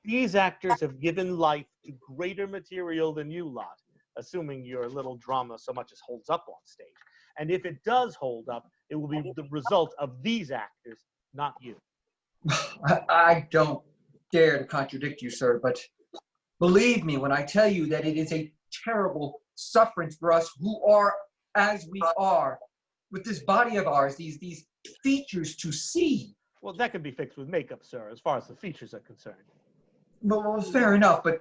These actors have given life to greater material than you lot, assuming your little drama so much as holds up on stage. And if it does hold up, it will be the result of these actors, not you. I don't dare to contradict you, sir, but believe me when I tell you that it is a terrible sufferance for us who are as we are, with this body of ours, these features to see. Well, that can be fixed with makeup, sir, as far as the features are concerned. Well, fair enough, but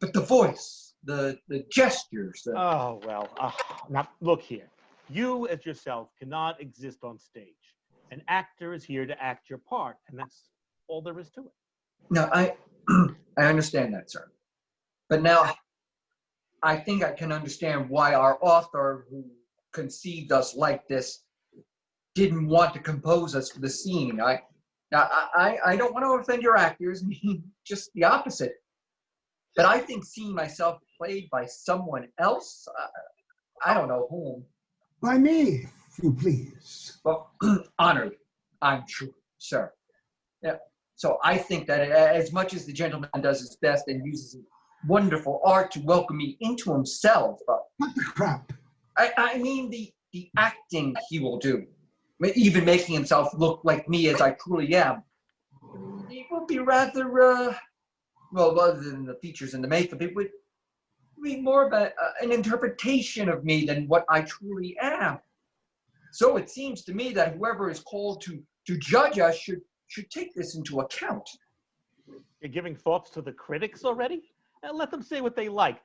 the voice, the gestures. Oh, well, now look here. You as yourself cannot exist on stage. An actor is here to act your part, and that's all there is to it. No, I understand that, sir. But now, I think I can understand why our author, who conceived us like this, didn't want to compose us for the scene. I don't want to offend your actors, just the opposite. But I think seeing myself played by someone else, I don't know whom. By me, if you please. Well, honored, I'm sure, sir. Yeah. So I think that as much as the gentleman does his best and uses wonderful art to welcome me into himself, What the crap? I mean the acting he will do, even making himself look like me as I truly am. It would be rather, well, other than the features and the makeup, it would be more of an interpretation of me than what I truly am. So it seems to me that whoever is called to judge us should take this into account. You're giving thoughts to the critics already? Let them say what they like.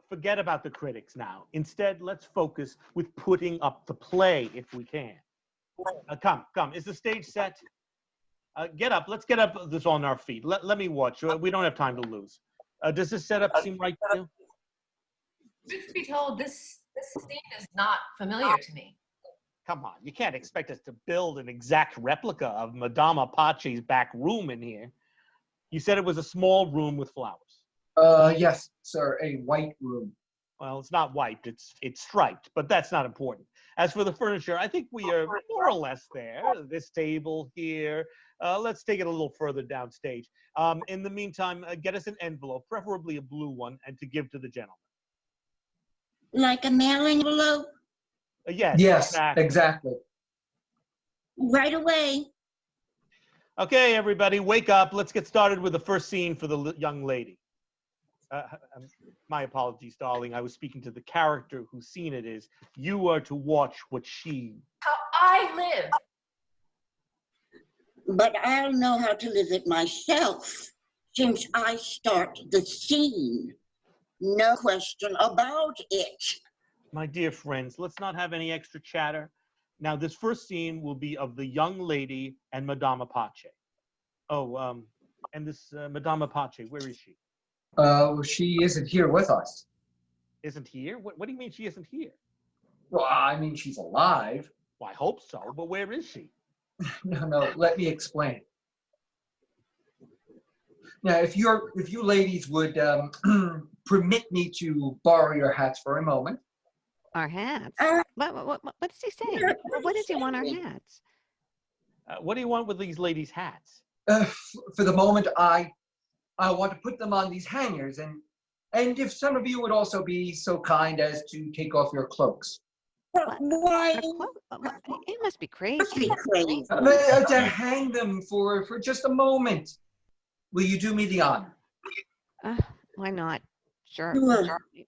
Forget about the critics now. Instead, let's focus with putting up the play if we can. Come. Is the stage set? Get up. Let's get up this on our feet. Let me watch. We don't have time to lose. Does this setup seem right to you? Truth be told, this scene is not familiar to me. Come on, you can't expect us to build an exact replica of Madama Pace's back room in here. You said it was a small room with flowers. Yes, sir, a white room. Well, it's not white, it's striped, but that's not important. As for the furniture, I think we are more or less there. This table here. Let's take it a little further downstage. In the meantime, get us an envelope, preferably a blue one, and to give to the gentleman. Like a mail envelope? Yes, exactly. Right away. Okay, everybody, wake up. Let's get started with the first scene for the young lady. My apologies, darling. I was speaking to the character whose scene it is. You are to watch what she... How I live. But I'll know how to live it myself since I start the scene. No question about it. My dear friends, let's not have any extra chatter. Now, this first scene will be of the young lady and Madama Pace. Oh, and this Madama Pace, where is she? She isn't here with us. Isn't here? What do you mean she isn't here? Well, I mean, she's alive. Well, I hope so, but where is she? No, let me explain. Now, if you ladies would permit me to borrow your hats for a moment. Our hats? What does he say? What does he want our hats? What do you want with these ladies' hats? For the moment, I want to put them on these hangers, and if some of you would also be so kind as to take off your cloaks. Why? It must be crazy. To hang them for just a moment. Will you do me the honor? Why not? Sure.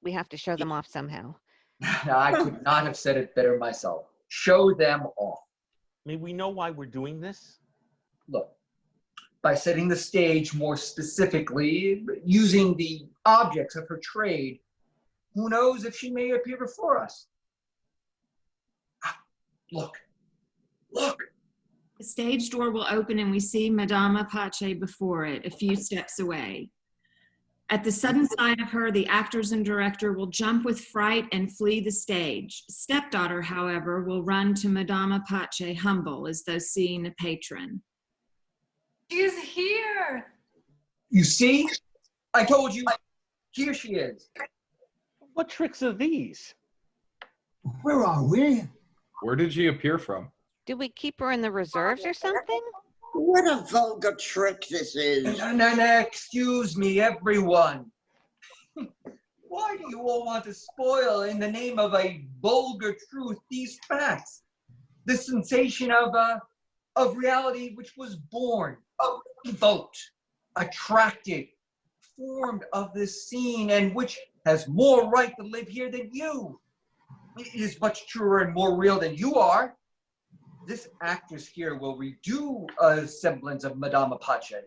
We have to show them off somehow. I could not have said it better myself. Show them off. May we know why we're doing this? Look, by setting the stage more specifically, using the objects of her trade, who knows if she may appear before us. Look. The stage door will open and we see Madama Pace before it, a few steps away. At the sudden sight of her, the actors and director will jump with fright and flee the stage. Stepdaughter, however, will run to Madama Pace humble as though seeing a patron. She is here. You see? I told you. Here she is. What tricks are these? Where are we? Where did she appear from? Did we keep her in the reserves or something? What a vulgar trick this is. No, excuse me, everyone. Why do you all want to spoil, in the name of a vulgar truth, these facts? The sensation of reality which was born, evoked, attracted, formed of this scene, and which has more right to live here than you. It is much truer and more real than you are. This actress here will redo a semblance of Madama Pace.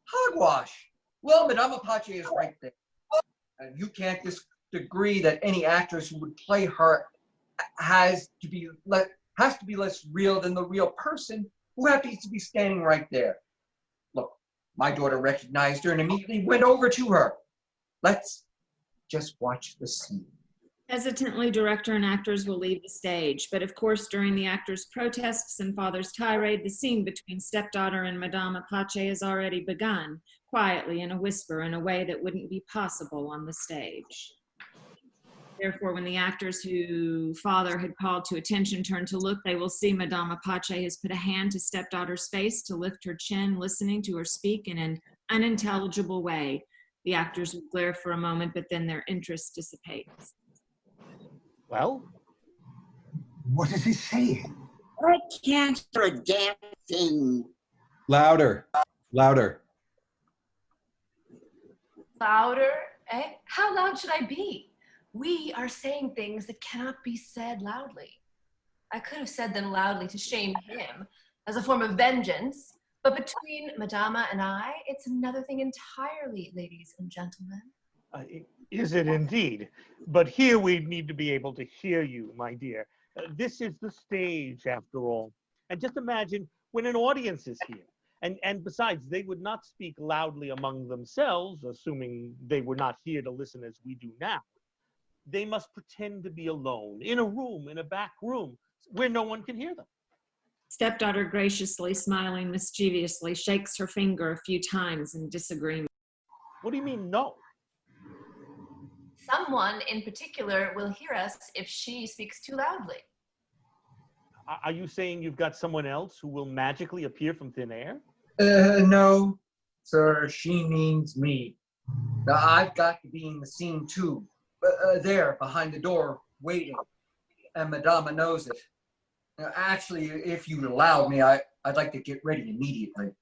Hogwash! Well, Madama Pace is right there. And you can't disagree that any actress who would play her has to be less real than the real person who happens to be standing right there. Look, my daughter recognized her and immediately went over to her. Let's just watch the scene. Hesitantly, director and actors will leave the stage, but of course, during the actors' protests and father's tirade, the scene between Stepdaughter and Madama Pace has already begun, quietly in a whisper, in a way that wouldn't be possible on the stage. Therefore, when the actors who father had called to attention turn to look, they will see Madama Pace has put a hand to Stepdaughter's face to lift her chin, listening to her speak in an unintelligible way. The actors will glare for a moment, but then their interest dissipates. Well? What is he saying? I can't hear a damn thing. Louder. Louder. Louder? Eh? How loud should I be? We are saying things that cannot be said loudly. I could have said them loudly to shame him as a form of vengeance, but between Madama and I, it's another thing entirely, ladies and gentlemen. Is it indeed? But here we need to be able to hear you, my dear. This is the stage, after all. And just imagine when an audience is here. And besides, they would not speak loudly among themselves, assuming they were not here to listen as we do now. They must pretend to be alone, in a room, in a back room, where no one can hear them. Stepdaughter, graciously, smiling mischievously, shakes her finger a few times in disagreement. What do you mean, no? Someone in particular will hear us if she speaks too loudly. Are you saying you've got someone else who will magically appear from thin air? No, sir, she means me. Now, I've got to be in the scene too. There, behind the door, waiting. And Madama knows it. Actually, if you'd allow me, I'd like to get ready immediately.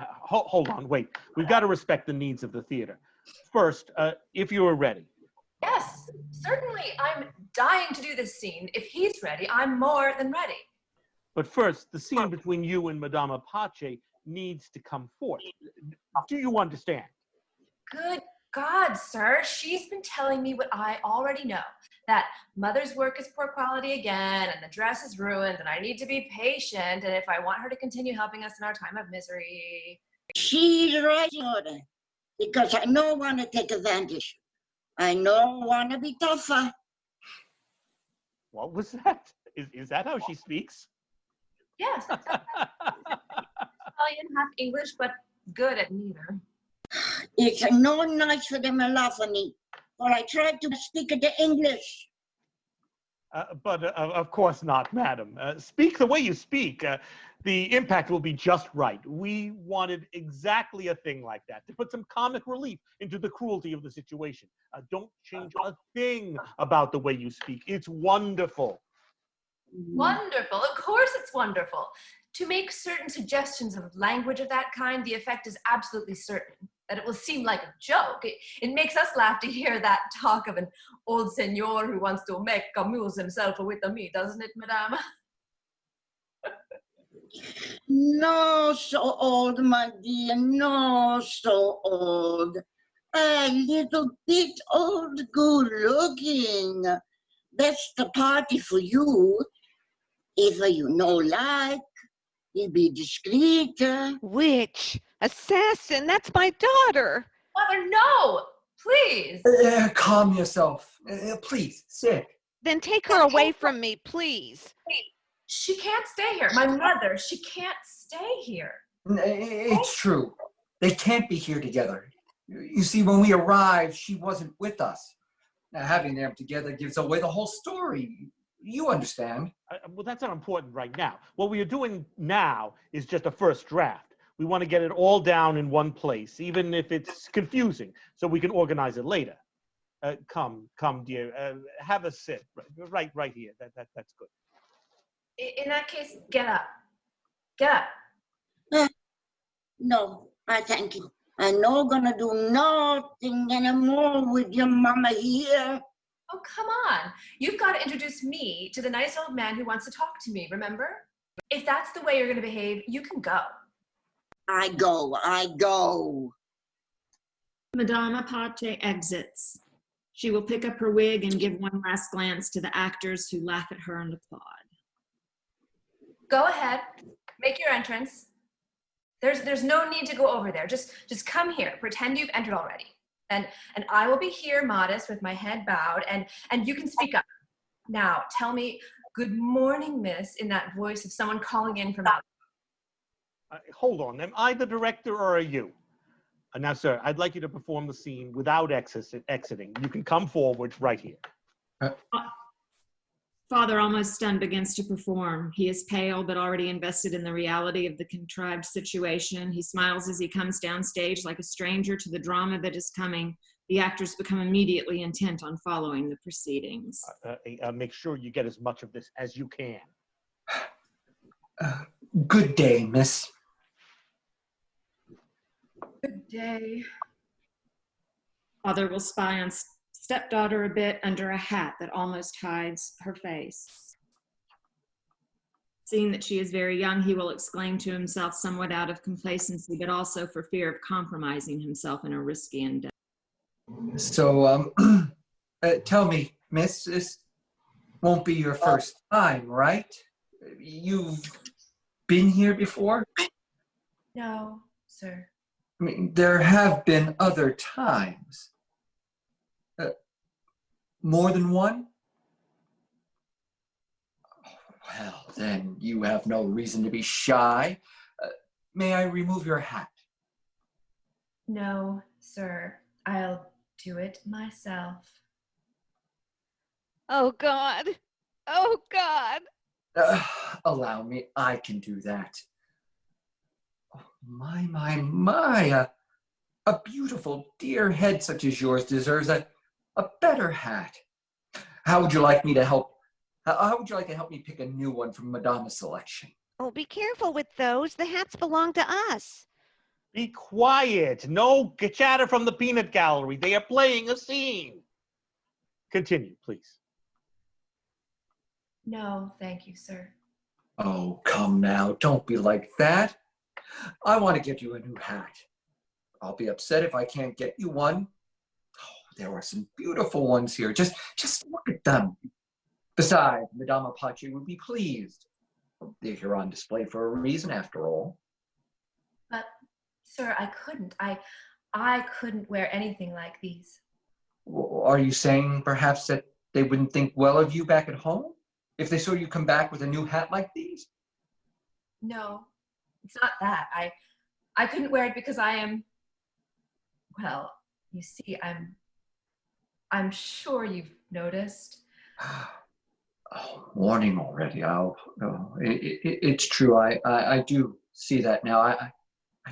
Hold on, wait. We've got to respect the needs of the theater. First, if you are ready. Yes, certainly. I'm dying to do this scene. If he's ready, I'm more than ready. But first, the scene between you and Madama Pace needs to come forth. Do you understand? Good God, sir. She's been telling me what I already know. That mother's work is poor quality again, and the dress is ruined, and I need to be patient, and if I want her to continue helping us in our time of misery. She's right, daughter, because I don't want to take advantage. I don't want to be tougher. What was that? Is that how she speaks? Yes. Italian, half English, but good at neither. It's no nice for them to laugh at me, but I tried to speak the English. But of course not, madam. Speak the way you speak. The impact will be just right. We wanted exactly a thing like that, to put some comic relief into the cruelty of the situation. Don't change a thing about the way you speak. It's wonderful. Wonderful. Of course it's wonderful. To make certain suggestions of language of that kind, the effect is absolutely certain that it will seem like a joke. It makes us laugh to hear that talk of an old senor who wants to make amuse himself with me, doesn't it, Madame? No so old, my dear, no so old. A little bit old, good looking. That's the party for you. If you know like, you'll be discreet. Witch! Assassin! That's my daughter! Mother, no! Please! Calm yourself. Please, sit. Then take her away from me, please. She can't stay here. My mother, she can't stay here. It's true. They can't be here together. You see, when we arrived, she wasn't with us. Now, having them together gives away the whole story. You understand. Well, that's not important right now. What we are doing now is just a first draft. We want to get it all down in one place, even if it's confusing, so we can organize it later. Come, dear. Have a sit. Right here. That's good. In that case, get up. Get up. No, I thank you. I'm not gonna do nothing anymore with your mama here. Oh, come on. You've got to introduce me to the nice old man who wants to talk to me, remember? If that's the way you're going to behave, you can go. I go. Madama Pache exits. She will pick up her wig and give one last glance to the actors who laugh at her and applaud. Go ahead. Make your entrance. There's no need to go over there. Just come here. Pretend you've entered already. And I will be here modest with my head bowed, and you can speak up. Now, tell me, good morning, miss, in that voice of someone calling in from out. Hold on. Am I the director or are you? Now, sir, I'd like you to perform the scene without exiting. You can come forward right here. Father, almost stunned, begins to perform. He is pale, but already invested in the reality of the contrived situation. He smiles as he comes down stage like a stranger to the drama that is coming. The actors become immediately intent on following the proceedings. Make sure you get as much of this as you can. Good day, miss. Good day. Father will spy on Stepdaughter a bit under a hat that almost hides her face. Seeing that she is very young, he will exclaim to himself, somewhat out of complacency, but also for fear of compromising himself in a risky endeavor. So, tell me, miss, this won't be your first time, right? You've been here before? No, sir. I mean, there have been other times. More than one? Well, then you have no reason to be shy. May I remove your hat? No, sir. I'll do it myself. Oh, God. Oh, God. Allow me, I can do that. Oh, my. A beautiful, dear head such as yours deserves a better hat. How would you like me to help? How would you like to help me pick a new one from Madama's selection? Oh, be careful with those. The hats belong to us. Be quiet. No chatter from the peanut gallery. They are playing a scene. Continue, please. No, thank you, sir. Oh, come now. Don't be like that. I want to get you a new hat. I'll be upset if I can't get you one. Oh, there are some beautiful ones here. Just look at them. Besides, Madama Pache would be pleased. They're here on display for a reason, after all. But, sir, I couldn't. I couldn't wear anything like these. Are you saying perhaps that they wouldn't think well of you back at home if they saw you come back with a new hat like these? No, it's not that. I couldn't wear it because I am, well, you see, I'm sure you've noticed. Oh, warning already. It's true. I do see that now. I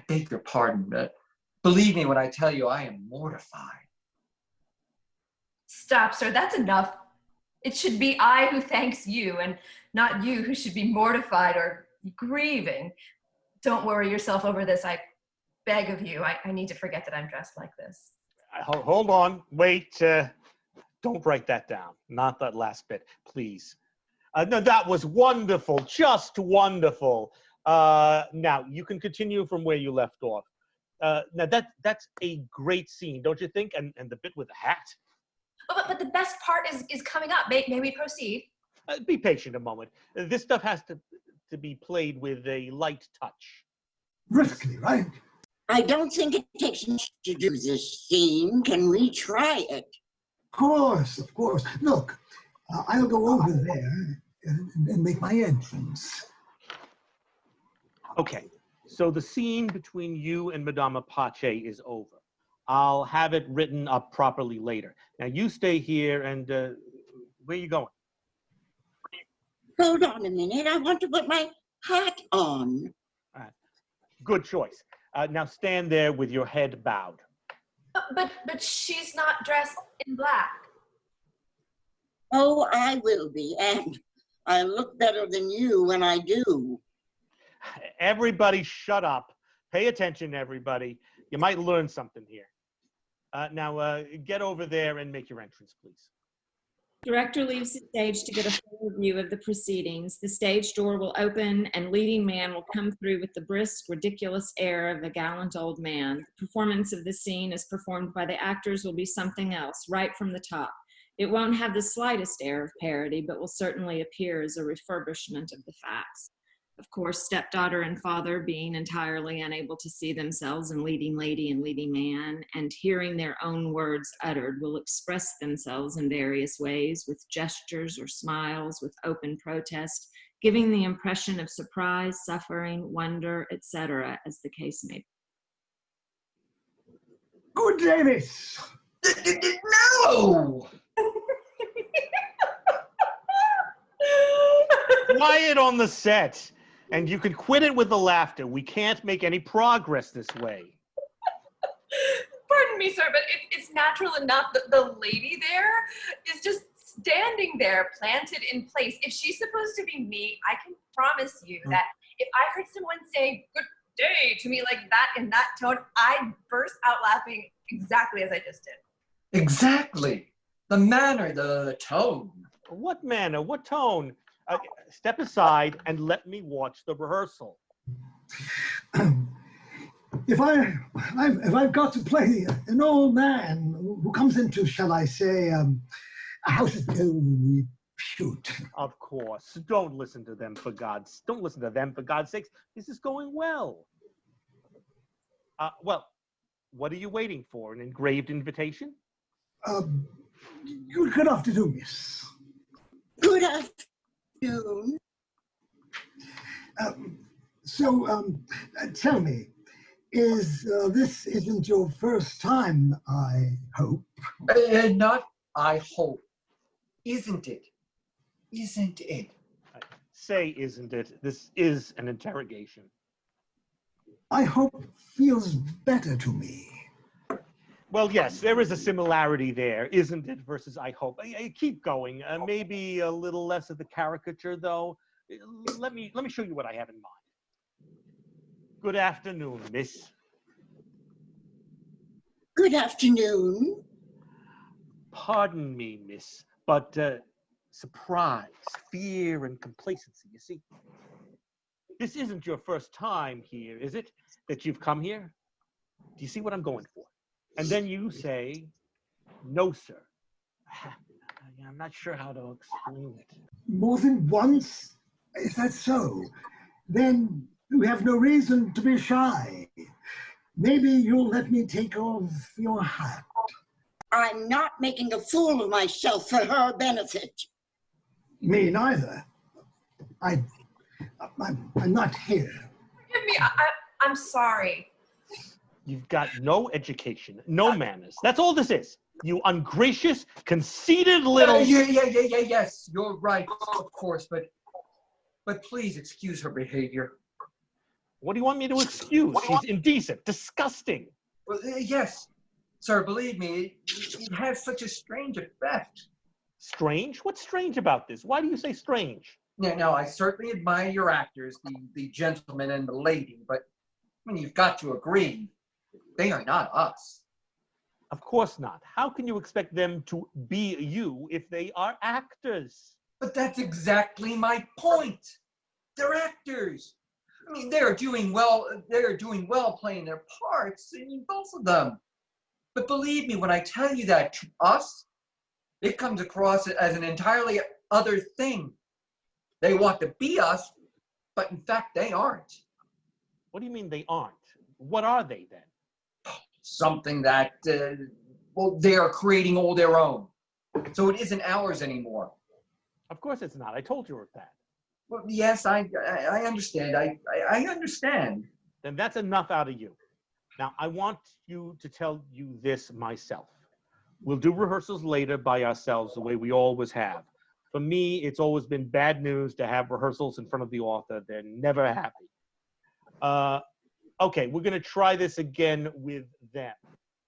beg your pardon, but believe me when I tell you I am mortified. Stop, sir. That's enough. It should be I who thanks you and not you who should be mortified or grieving. Don't worry yourself over this. I beg of you. I need to forget that I'm dressed like this. Hold on. Wait. Don't write that down. Not that last bit, please. No, that was wonderful. Just wonderful. Now, you can continue from where you left off. Now, that's a great scene, don't you think? And the bit with the hat. Oh, but the best part is coming up. May we proceed? Be patient a moment. This stuff has to be played with a light touch. Briskly, right? I don't think it takes much to do this scene. Can we try it? Of course, of course. Look, I'll go over there and make my entrance. Okay, so the scene between you and Madama Pache is over. I'll have it written up properly later. Now you stay here and where are you going? Hold on a minute. I want to put my hat on. All right. Good choice. Now stand there with your head bowed. But she's not dressed in black. Oh, I will be, and I look better than you when I do. Everybody shut up. Pay attention, everybody. You might learn something here. Now, get over there and make your entrance, please. Director leaves the stage to get a full view of the proceedings. The stage door will open and leading man will come through with the brisk, ridiculous air of a gallant old man. The performance of the scene as performed by the actors will be something else, right from the top. It won't have the slightest air of parody, but will certainly appear as a refurbishment of the facts. Of course, stepdaughter and father, being entirely unable to see themselves in leading lady and leading man, and hearing their own words uttered, will express themselves in various ways, with gestures or smiles, with open protest, giving the impression of surprise, suffering, wonder, etc., as the case may be. Good day, miss. No! Quiet on the set. And you can quit it with the laughter. We can't make any progress this way. Pardon me, sir, but it's natural enough that the lady there is just standing there, planted in place. If she's supposed to be me, I can promise you that if I heard someone say good day to me like that in that tone, I'd burst out laughing exactly as I just did. Exactly. The manner, the tone. What manner? What tone? Step aside and let me watch the rehearsal. If I've got to play an old man who comes into, shall I say, a house of repute. Of course. Don't listen to them for God's sakes. This is going well. Well, what are you waiting for? An engraved invitation? Good afternoon, miss. Good afternoon. Tell me, this isn't your first time, I hope? Not I hope. Isn't it? Isn't it? Say, isn't it? This is an interrogation. I hope feels better to me. Well, yes, there is a similarity there, isn't it, versus I hope. Keep going. Maybe a little less of the caricature, though. Let me show you what I have in mind. Good afternoon, miss. Good afternoon. Pardon me, miss, but surprise, fear, and complacency, you see. This isn't your first time here, is it, that you've come here? Do you see what I'm going for? And then you say, no, sir. I'm not sure how to explain it. More than once? Is that so? Then you have no reason to be shy. Maybe you'll let me take off your hat. I'm not making a fool of myself for her benefit. Me neither. I'm not here. Forgive me, I'm sorry. You've got no education, no manners. That's all this is. You ungracious, conceited little... Yes, you're right, of course, but please excuse her behavior. What do you want me to excuse? She's indecent, disgusting. Well, yes, sir, believe me, it has such a strange effect. Strange? What's strange about this? Why do you say strange? Now, I certainly admire your actors, the gentleman and the lady, but I mean, you've got to agree, they are not us. Of course not. How can you expect them to be you if they are actors? But that's exactly my point. They're actors. I mean, they're doing well playing their parts, I mean, both of them. But believe me, when I tell you that to us, it comes across as an entirely other thing. They want to be us, but in fact, they aren't. What do you mean they aren't? What are they then? Something that, well, they are creating all their own. So it isn't ours anymore. Of course it's not. I told you that. Well, yes, I understand. I understand. Then that's enough out of you. Now, I want you to tell you this myself. We'll do rehearsals later by ourselves the way we always have. For me, it's always been bad news to have rehearsals in front of the author. They're never happy. Okay, we're going to try this again with them.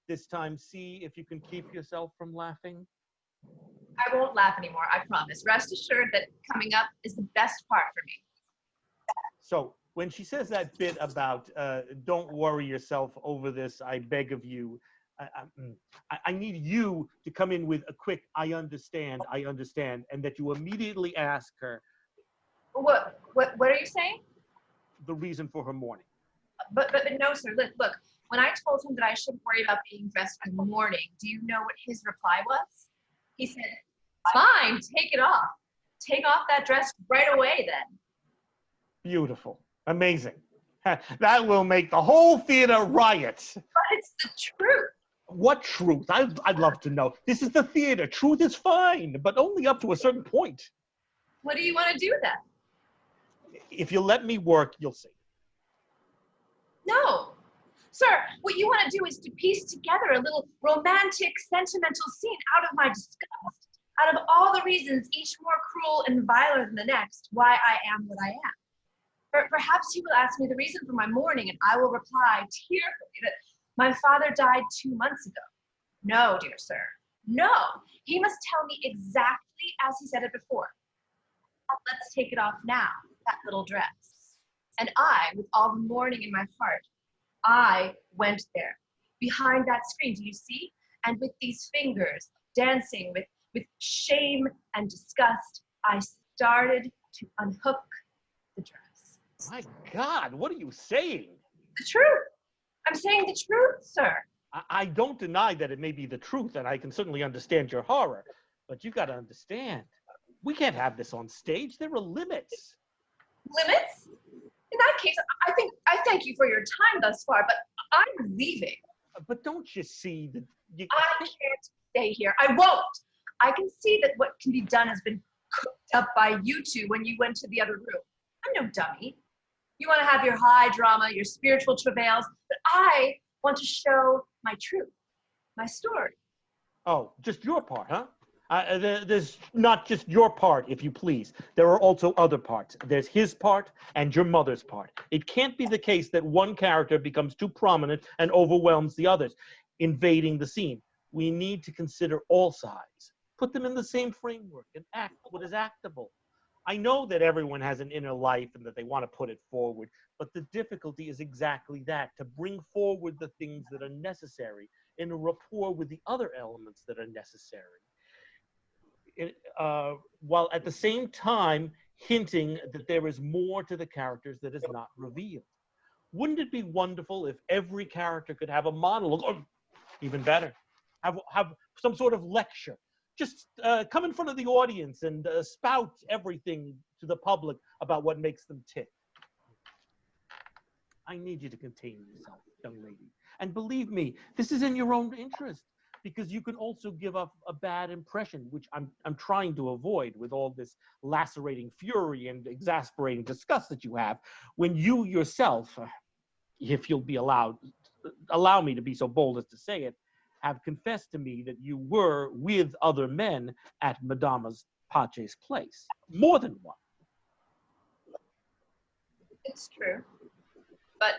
This time, see if you can keep yourself from laughing. I won't laugh anymore, I promise. Rest assured that coming up is the best part for me. So when she says that bit about don't worry yourself over this, I beg of you, I need you to come in with a quick I understand, and that you immediately ask her What are you saying? the reason for her mourning. But no, sir. Look, when I told him that I shouldn't worry about being dressed in the morning, do you know what his reply was? He said, fine, take it off. Take off that dress right away then. Beautiful. Amazing. That will make the whole theater riot. But it's the truth. What truth? I'd love to know. This is the theater. Truth is fine, but only up to a certain point. What do you want to do then? If you let me work, you'll see. No. Sir, what you want to do is to piece together a little romantic, sentimental scene out of my disgust, out of all the reasons, each more cruel and viler than the next, why I am what I am. Perhaps you will ask me the reason for my mourning, and I will reply tearfully that my father died 2 months ago. No, dear sir, no. He must tell me exactly as he said it before. Let's take it off now, that little dress. And I, with all the mourning in my heart, I went there, behind that screen, do you see? And with these fingers, dancing with shame and disgust, I started to unhook the dress. My God, what are you saying? The truth. I'm saying the truth, sir. I don't deny that it may be the truth, and I can certainly understand your horror, but you got to understand, we can't have this on stage. There are limits. Limits? In that case, I thank you for your time thus far, but I'm leaving. But don't you see that I can't stay here. I won't. I can see that what can be done has been cooked up by you two when you went to the other room. I'm no dummy. You want to have your high drama, your spiritual travails, but I want to show my truth, my story. Oh, just your part, huh? There's not just your part, if you please. There are also other parts. There's his part and your mother's part. It can't be the case that one character becomes too prominent and overwhelms the others, invading the scene. We need to consider all sides, put them in the same framework, and act what is actable. I know that everyone has an inner life and that they want to put it forward, but the difficulty is exactly that, to bring forward the things that are necessary in a rapport with the other elements that are necessary. While at the same time hinting that there is more to the characters that is not revealed. Wouldn't it be wonderful if every character could have a monologue, or even better, have some sort of lecture? Just come in front of the audience and spout everything to the public about what makes them tick. I need you to contain yourself, young lady. And believe me, this is in your own interest, because you can also give up a bad impression, which I'm trying to avoid with all this lacerating fury and exasperating disgust that you have, when you yourself, if you'll be allow me to be so bold as to say it, have confessed to me that you were with other men at Madama's Pace's place. More than one. It's true. But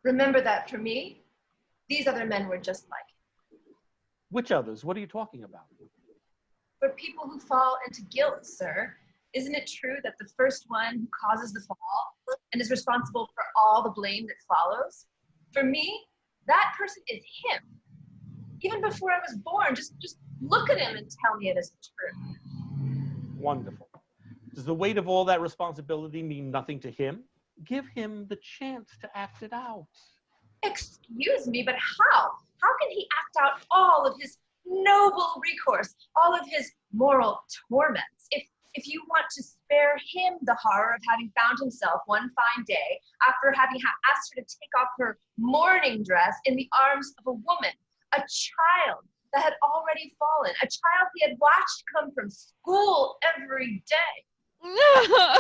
remember that for me, these other men were just like him. Which others? What are you talking about? For people who fall into guilt, sir, isn't it true that the first one who causes the fall and is responsible for all the blame that follows? For me, that person is him. Even before I was born, just look at him and tell me it isn't true. Wonderful. Does the weight of all that responsibility mean nothing to him? Give him the chance to act it out. Excuse me, but how? How can he act out all of his noble recourse, all of his moral torments, if you want to spare him the horror of having found himself one fine day after having asked her to take off her mourning dress in the arms of a woman, a child that had already fallen, a child he had watched come from school every day. No.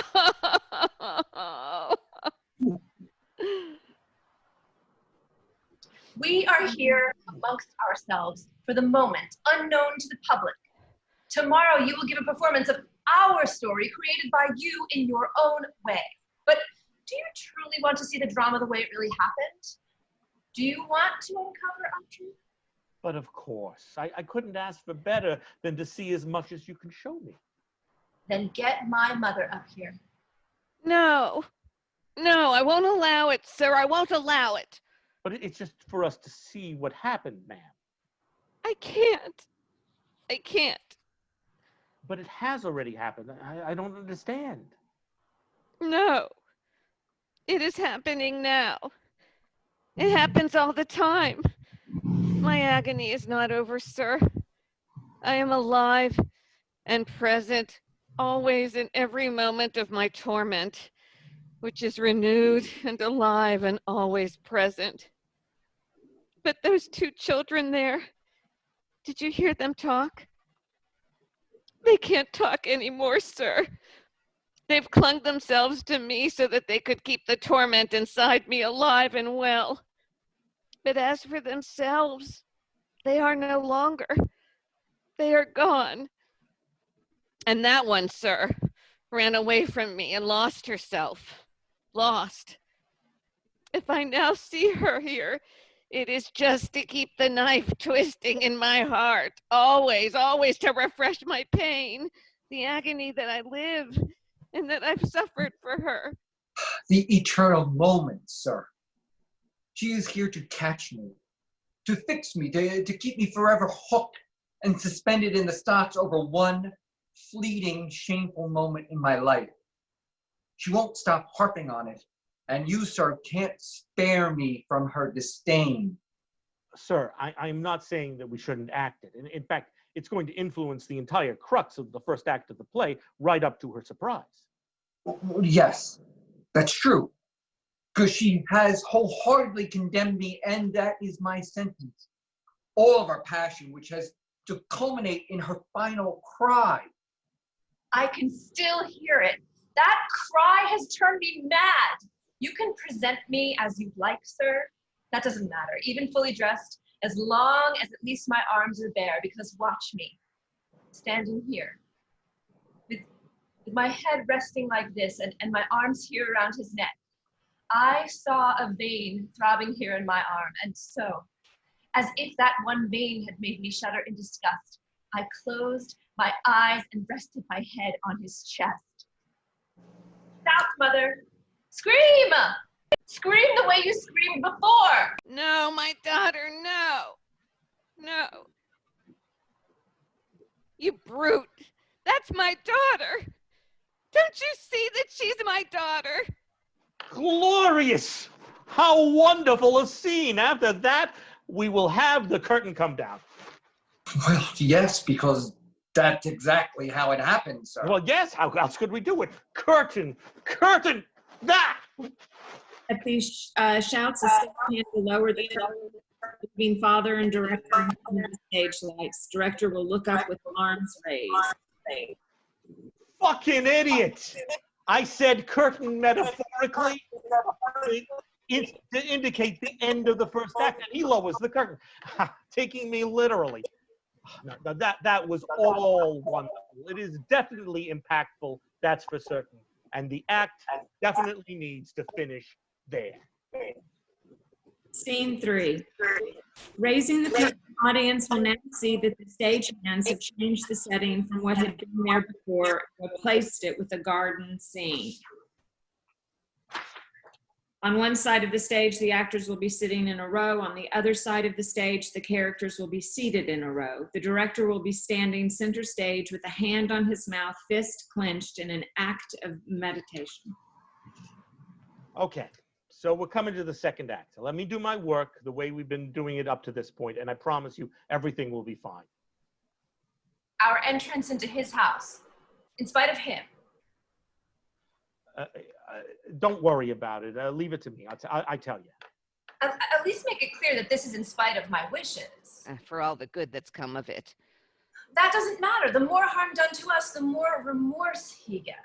We are here amongst ourselves for the moment, unknown to the public. Tomorrow you will give a performance of our story created by you in your own way. But do you truly want to see the drama the way it really happened? Do you want to uncover our truth? But of course, I couldn't ask for better than to see as much as you can show me. Then get my mother up here. No. No, I won't allow it, sir. I won't allow it. But it's just for us to see what happened, ma'am. I can't. I can't. But it has already happened. I don't understand. No. It is happening now. It happens all the time. My agony is not over, sir. I am alive and present, always in every moment of my torment, which is renewed and alive and always present. But those two children there, did you hear them talk? They can't talk anymore, sir. They've clung themselves to me so that they could keep the torment inside me alive and well. But as for themselves, they are no longer. They are gone. And that one, sir, ran away from me and lost herself. Lost. If I now see her here, it is just to keep the knife twisting in my heart, always, always to refresh my pain, the agony that I live and that I've suffered for her. The eternal moment, sir. She is here to catch me, to fix me, to keep me forever hooked and suspended in the stocks over one fleeting, shameful moment in my life. She won't stop harping on it, and you, sir, can't spare me from her disdain. Sir, I'm not saying that we shouldn't act it. In fact, it's going to influence the entire crux of the first act of the play right up to her surprise. Yes, that's true. Because she has wholeheartedly condemned me, and that is my sentence. All of our passion, which has to culminate in her final cry. I can still hear it. That cry has turned me mad. You can present me as you like, sir. That doesn't matter, even fully dressed, as long as at least my arms are bare, because watch me, standing here, with my head resting like this and my arms here around his neck. I saw a vein throbbing here in my arm, and so, as if that one vein had made me shudder in disgust, I closed my eyes and rested my head on his chest. Shout, mother! Scream! Scream the way you screamed before! No, my daughter, no. No. You brute. That's my daughter. Don't you see that she's my daughter? Glorious! How wonderful a scene! After that, we will have the curtain come down. Well, yes, because that's exactly how it happened, sir. Well, yes, how else could we do it? Curtain! Curtain! That! At these shouts, a step hand will lower the curtain between father and director and the stage lights. Director will look up with arms raised. Fucking idiot! I said curtain metaphorically to indicate the end of the first act, and he lowers the curtain, taking me literally. No, that was all wonderful. It is definitely impactful, that's for certain. And the act definitely needs to finish there. Scene 3. Raising the curtain, the audience will now see that the stage hands have changed the setting from what had been there before and replaced it with a garden scene. On one side of the stage, the actors will be sitting in a row. On the other side of the stage, the characters will be seated in a row. The director will be standing center stage with a hand on his mouth, fist clenched in an act of meditation. Okay, so we're coming to the second act. So let me do my work the way we've been doing it up to this point, and I promise you everything will be fine. Our entrance into his house. In spite of him. Don't worry about it. Leave it to me. I tell you. At least make it clear that this is in spite of my wishes. For all the good that's come of it. That doesn't matter. The more harm done to us, the more remorse he gets.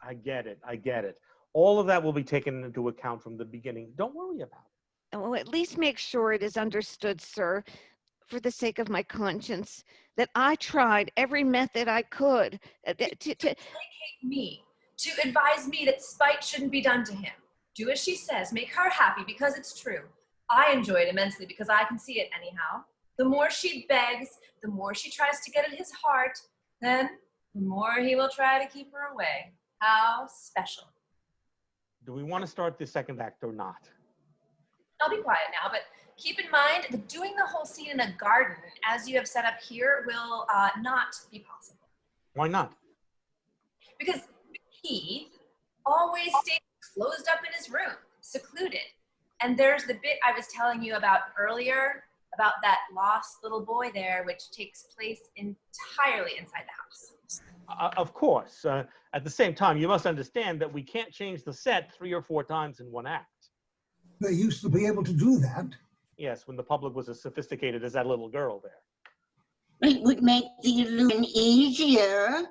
I get it. All of that will be taken into account from the beginning. Don't worry about it. Well, at least make sure it is understood, sir, for the sake of my conscience, that I tried every method I could to placate me, to advise me that spite shouldn't be done to him. Do as she says. Make her happy because it's true. I enjoy it immensely because I can see it anyhow. The more she begs, the more she tries to get at his heart, then the more he will try to keep her away. How special. Do we want to start the second act or not? I'll be quiet now, but keep in mind that doing the whole scene in a garden, as you have set up here, will not be possible. Why not? Because he always stays closed up in his room, secluded. And there's the bit I was telling you about earlier, about that lost little boy there, which takes place entirely inside the house. Of course. At the same time, you must understand that we can't change the set 3 or 4 times in one act. They used to be able to do that. Yes, when the public was as sophisticated as that little girl there. It would make the illusion easier.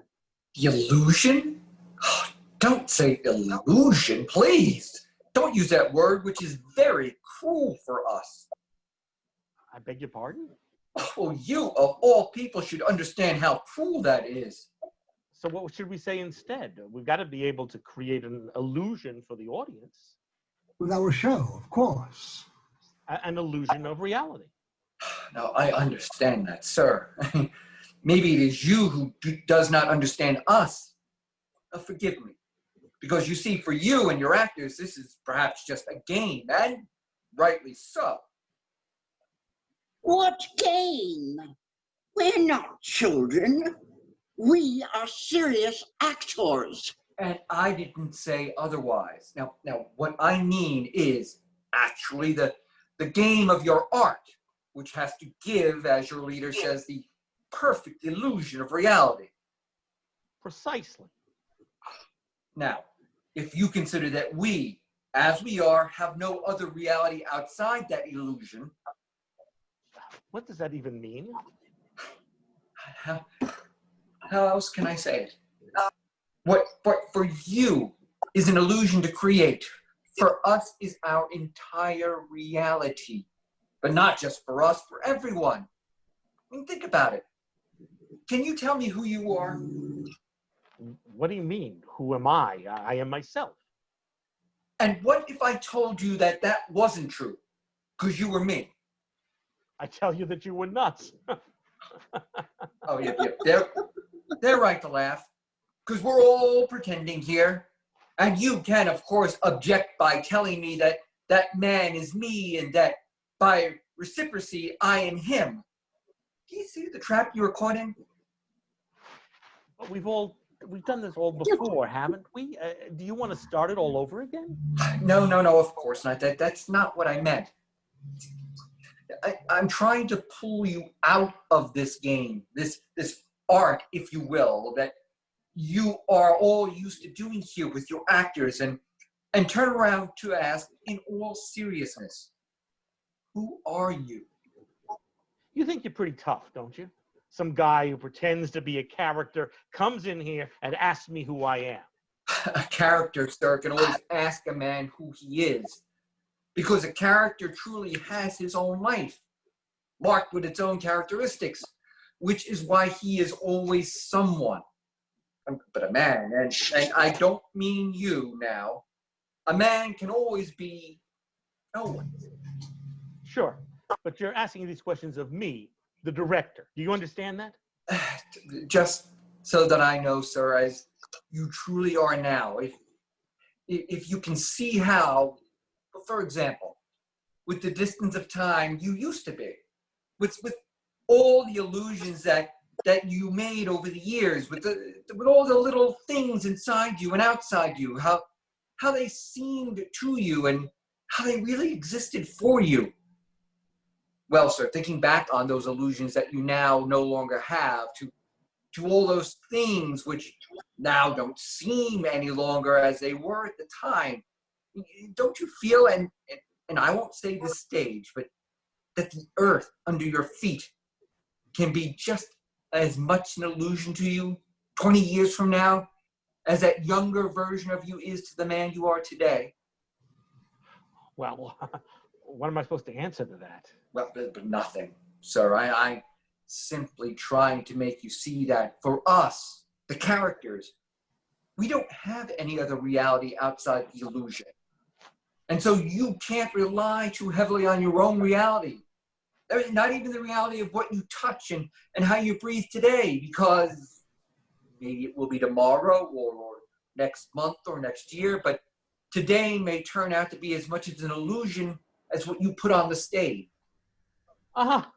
The illusion? Oh, don't say illusion, please. Don't use that word, which is very cruel for us. I beg your pardon? Oh, you of all people should understand how cruel that is. So what should we say instead? We've got to be able to create an illusion for the audience. With our show, of course. An illusion of reality. Now, I understand that, sir. Maybe it is you who does not understand us. Forgive me. Because you see, for you and your actors, this is perhaps just a game, and rightly so. What game? We're not children. We are serious actors. And I didn't say otherwise. Now, what I mean is actually the game of your art, which has to give, as your leader says, the perfect illusion of reality. Precisely. Now, if you consider that we, as we are, have no other reality outside that illusion. What does that even mean? How else can I say it? What for you is an illusion to create, for us is our entire reality. But not just for us, for everyone. I mean, think about it. Can you tell me who you are? What do you mean? Who am I? I am myself. And what if I told you that that wasn't true? Because you were me. I tell you that you were nuts. Oh, yep. They're right to laugh. Because we're all pretending here. And you can, of course, object by telling me that that man is me and that by reciprocity, I am him. Do you see the trap you were caught in? But we've done this all before, haven't we? Do you want to start it all over again? No, of course not. That's not what I meant. I'm trying to pull you out of this game, this art, if you will, that you are all used to doing here with your actors, and turn around to ask, in all seriousness, who are you? You think you're pretty tough, don't you? Some guy who pretends to be a character comes in here and asks me who I am. A character, sir, can always ask a man who he is. Because a character truly has his own life, marked with its own characteristics, which is why he is always someone. But a man, and I don't mean you now, a man can always be no one. Sure, but you're asking these questions of me, the director. Do you understand that? Just so that I know, sir, as you truly are now, if you can see how, for example, with the distance of time you used to be, with all the illusions that you made over the years, with all the little things inside you and outside you, how they seemed to you and how they really existed for you. Well, sir, thinking back on those illusions that you now no longer have, to all those things which now don't seem any longer as they were at the time. Don't you feel, and I won't say the stage, but that the earth under your feet can be just as much an illusion to you 20 years from now as that younger version of you is to the man you are today? Well, what am I supposed to answer to that? Well, but nothing, sir. I'm simply trying to make you see that for us, the characters, we don't have any other reality outside the illusion. And so you can't rely too heavily on your own reality. I mean, not even the reality of what you touch and how you breathe today, because maybe it will be tomorrow or next month or next year, but today may turn out to be as much as an illusion as what you put on the stage. Aha,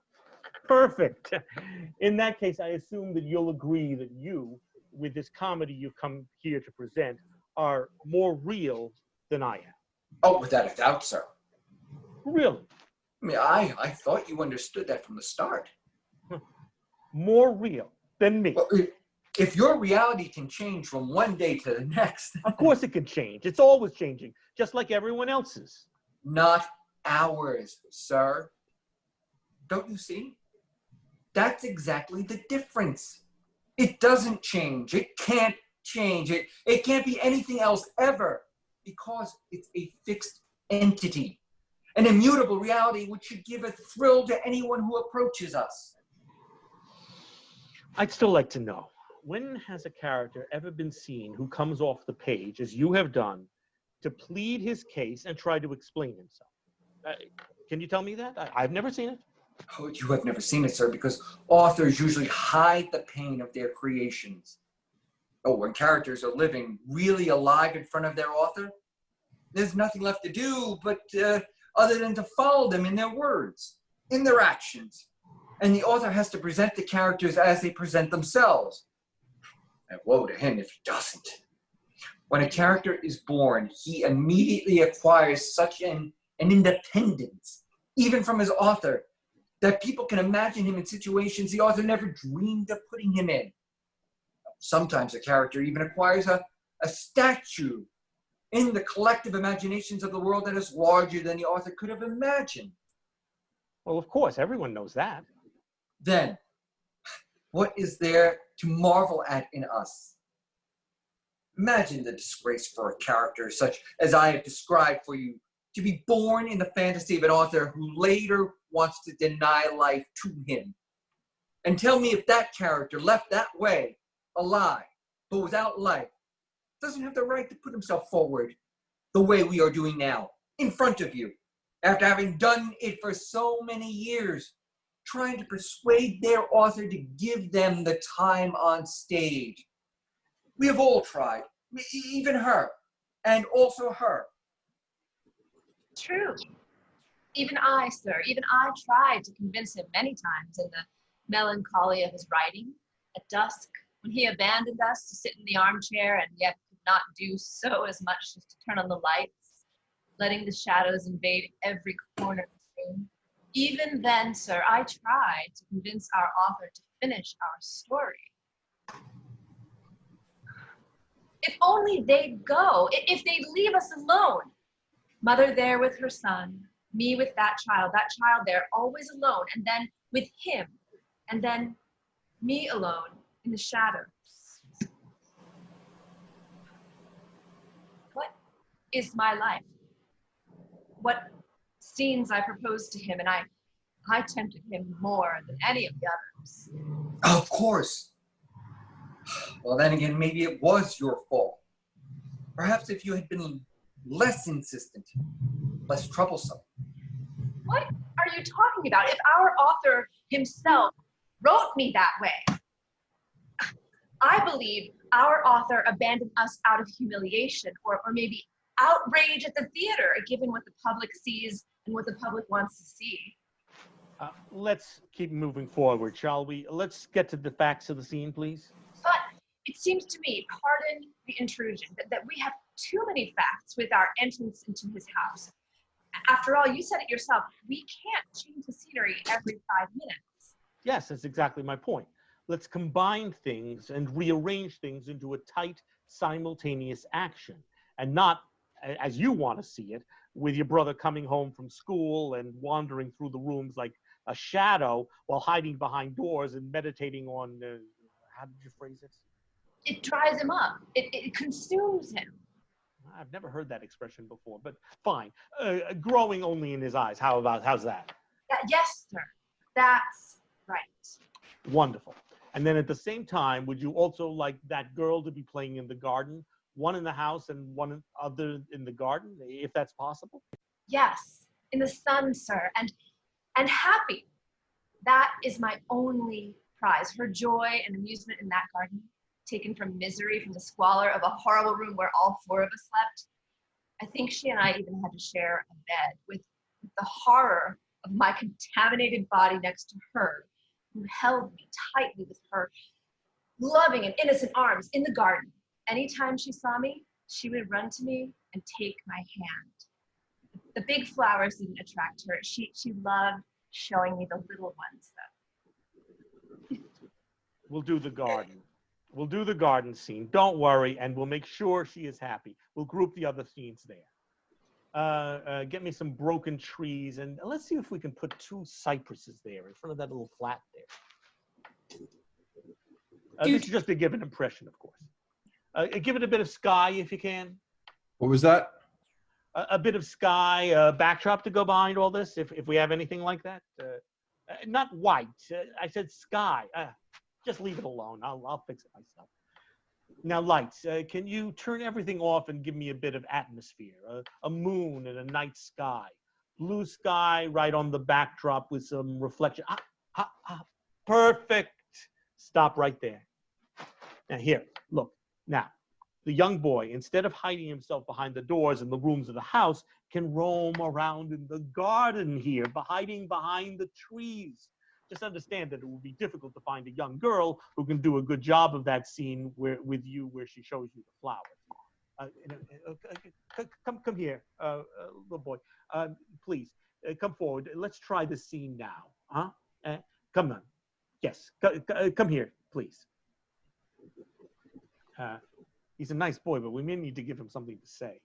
perfect. In that case, I assume that you'll agree that you, with this comedy you've come here to present, are more real than I am. Oh, without a doubt, sir. Really? I mean, I thought you understood that from the start. More real than me. Well, if your reality can change from one day to the next. Of course it can change. It's always changing, just like everyone else's. Not ours, sir. Don't you see? That's exactly the difference. It doesn't change. It can't change. It can't be anything else ever, because it's a fixed entity, an immutable reality which should give a thrill to anyone who approaches us. I'd still like to know, when has a character ever been seen who comes off the page, as you have done, to plead his case and try to explain himself? Can you tell me that? I've never seen it. Oh, you have never seen it, sir, because authors usually hide the pain of their creations. Oh, when characters are living, really alive in front of their author, there's nothing left to do but other than to follow them in their words, in their actions. And the author has to present the characters as they present themselves. And woe to him if he doesn't. When a character is born, he immediately acquires such an independence, even from his author, that people can imagine him in situations the author never dreamed of putting him in. Sometimes a character even acquires a statue in the collective imaginations of the world that is larger than the author could have imagined. Well, of course, everyone knows that. Then, what is there to marvel at in us? Imagine the disgrace for a character such as I have described for you, to be born in the fantasy of an author who later wants to deny life to him. And tell me if that character, left that way, alive, but without life, doesn't have the right to put himself forward the way we are doing now, in front of you, after having done it for so many years, trying to persuade their author to give them the time on stage. We have all tried, even her, and also her. True. Even I, sir, even I tried to convince him many times in the melancholy of his writing, at dusk, when he abandoned us to sit in the armchair and yet could not do so as much as to turn on the lights, letting the shadows invade every corner of the room. Even then, sir, I tried to convince our author to finish our story. If only they'd go, if they'd leave us alone. Mother there with her son, me with that child there, always alone, and then with him, and then me alone in the shadows. What is my life? What scenes I proposed to him, and I tempted him more than any of the others. Of course. Well, then again, maybe it was your fault. Perhaps if you had been less insistent, less troublesome. What are you talking about? If our author himself wrote me that way, I believe our author abandoned us out of humiliation or maybe outrage at the theater, given what the public sees and what the public wants to see. Let's keep moving forward, shall we? Let's get to the facts of the scene, please. But it seems to me, pardon the intrusion, that we have too many facts with our entrance into his house. After all, you said it yourself, we can't change the scenery every 5 minutes. Yes, that's exactly my point. let's combine things and rearrange things into a tight, simultaneous action, and not, as you want to see it, with your brother coming home from school and wandering through the rooms like a shadow while hiding behind doors and meditating on, how did you phrase it? It dries him up. It consumes him. I've never heard that expression before, but fine. Growing only in his eyes. How's that? Yes, sir. That's right. Wonderful. And then at the same time, would you also like that girl to be playing in the garden? One in the house and one other in the garden, if that's possible? Yes, in the sun, sir, and happy. That is my only prize. Her joy and amusement in that garden, taken from misery, from the squalor of a horrible room where all four of us slept. I think she and I even had to share a bed with the horror of my contaminated body next to her, who held me tightly with her loving and innocent arms in the garden. Anytime she saw me, she would run to me and take my hand. The big flowers didn't attract her. She loved showing me the little ones, though. We'll do the garden. We'll do the garden scene. Don't worry, and we'll make sure she is happy. We'll group the other scenes there. Get me some broken trees, and let's see if we can put 2 cypresses there in front of that little flat there. This is just to give an impression, of course. Give it a bit of sky if you can. What was that? A bit of sky, backdrop to go behind all this, if we have anything like that. Not white. I said sky. Just leave it alone. I'll fix it myself. Now, lights. Can you turn everything off and give me a bit of atmosphere? A moon and a night sky. Blue sky right on the backdrop with some reflection. Perfect. Stop right there. Now, here, look. Now, the young boy, instead of hiding himself behind the doors in the rooms of the house, can roam around in the garden here, hiding behind the trees. Just understand that it will be difficult to find a young girl who can do a good job of that scene with you where she shows you the flowers. Come here, little boy. Please, come forward. Let's try this scene now. Huh? Come on. Yes, come here, please. He's a nice boy, but we may need to give him something to say.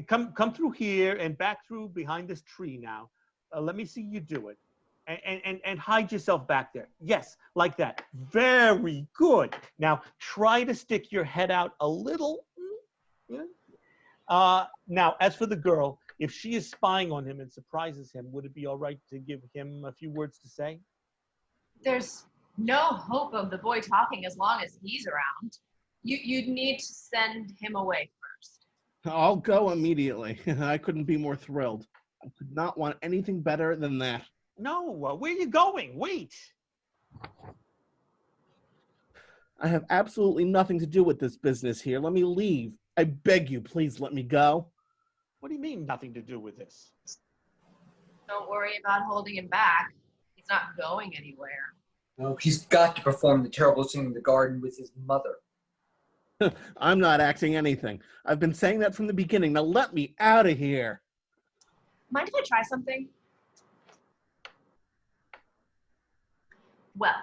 Come through here and back through behind this tree now. Let me see you do it. And hide yourself back there. Yes, like that. Very good. Now, try to stick your head out a little. Now, as for the girl, if she is spying on him and surprises him, would it be all right to give him a few words to say? There's no hope of the boy talking as long as he's around. You'd need to send him away first. I'll go immediately. I couldn't be more thrilled. I could not want anything better than that. No, where are you going? Wait. I have absolutely nothing to do with this business here. Let me leave. I beg you, please let me go. What do you mean, nothing to do with this? Don't worry about holding him back. He's not going anywhere. No, he's got to perform the terrible scene in the garden with his mother. I'm not acting anything. I've been saying that from the beginning. Now let me out of here. Mind if I try something? Well,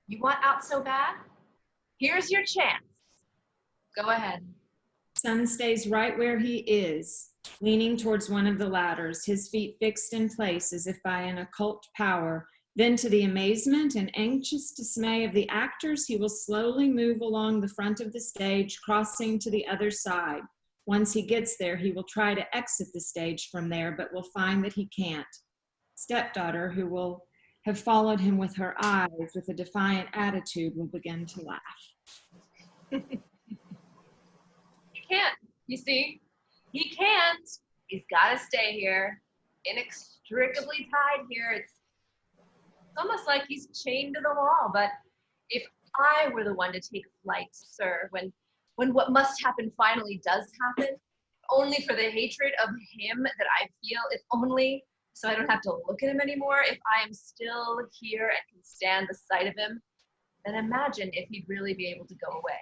you want out so bad? Here's your chance. Go ahead. Son stays right where he is, leaning towards one of the ladders, his feet fixed in place as if by an occult power. Then, to the amazement and anxious dismay of the actors, he will slowly move along the front of the stage, crossing to the other side. Once he gets there, he will try to exit the stage from there, but will find that he can't. Stepdaughter, who will have followed him with her eyes with a defiant attitude, will begin to laugh. He can't, you see. He can't. He's got to stay here, inextricably tied here. It's almost like he's chained to the wall. But if I were the one to take flight, sir, when what must happen finally does happen, only for the hatred of him that I feel, if only so I don't have to look at him anymore, if I am still here and can stand the sight of him, then imagine if he'd really be able to go away.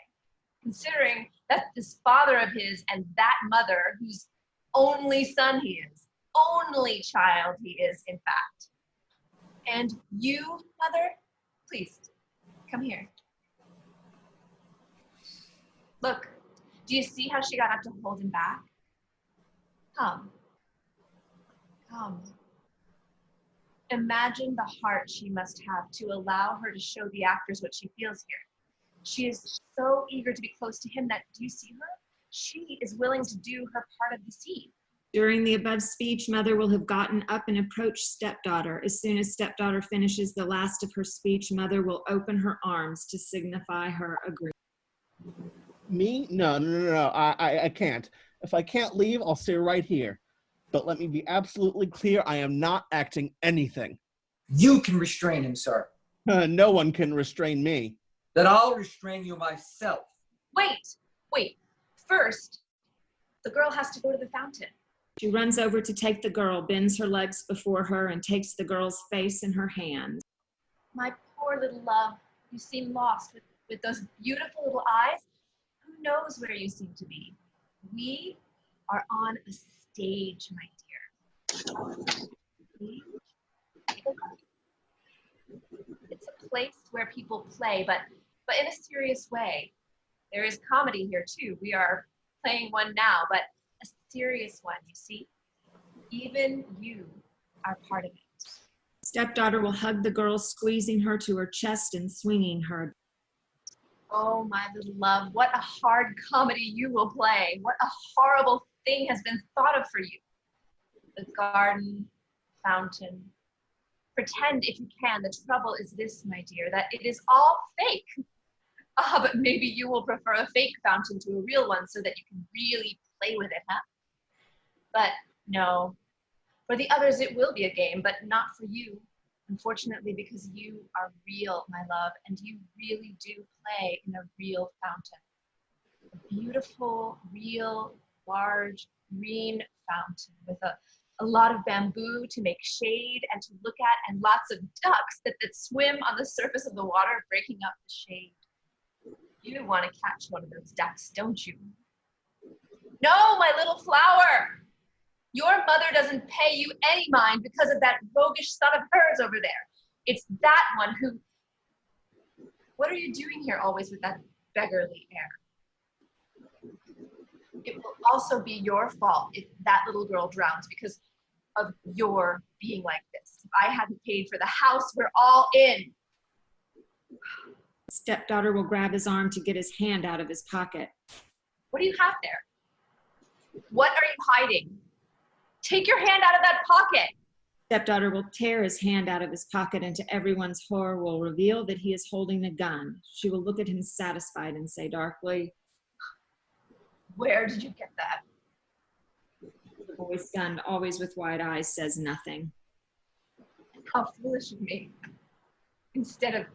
Considering that this father of his and that mother, whose only son he is, only child he is, in fact. And you, Mother, please, come here. Look, do you see how she got up to hold him back? Come. Come. Imagine the heart she must have to allow her to show the actors what she feels here. She is so eager to be close to him that, do you see her? She is willing to do her part of the scene. During the above speech, Mother will have gotten up and approached Stepdaughter. As soon as Stepdaughter finishes the last of her speech, Mother will open her arms to signify her agreement. Me? No. I can't. If I can't leave, I'll stay right here. But let me be absolutely clear, I am not acting anything. You can restrain him, sir. No one can restrain me. Then I'll restrain you myself. Wait. First, the girl has to go to the fountain. She runs over to take the girl, bends her legs before her, and takes the girl's face in her hands. My poor little love, you seem lost with those beautiful little eyes. Who knows where you seem to be? We are on a stage, my dear. It's a place where people play, but in a serious way. There is comedy here too. We are playing one now, but a serious one, you see? Even you are part of it. Stepdaughter will hug the girl, squeezing her to her chest and swinging her. Oh, my little love, what a hard comedy you will play. What a horrible thing has been thought of for you. The garden, fountain. Pretend, if you can, the trouble is this, my dear, that it is all fake. But maybe you will prefer a fake fountain to a real one so that you can really play with it, huh? But no, for the others it will be a game, but not for you. Unfortunately, because you are real, my love, and you really do play in a real fountain. A beautiful, real, large, green fountain with a lot of bamboo to make shade and to look at, and lots of ducks that swim on the surface of the water, breaking up the shade. You want to catch one of those ducks, don't you? No, my little flower! Your mother doesn't pay you any mind because of that roguish son of hers over there. It's that one who... What are you doing here always with that beggarly air? It will also be your fault if that little girl drowns because of your being like this. If I hadn't paid for the house we're all in. Stepdaughter will grab his arm to get his hand out of his pocket. What do you have there? What are you hiding? Take your hand out of that pocket. Stepdaughter will tear his hand out of his pocket, and to everyone's horror will reveal that he is holding a gun. She will look at him satisfied and say darkly, "Where did you get that?" The boy, stunned, always with wide eyes, says nothing. How foolish of me. Instead of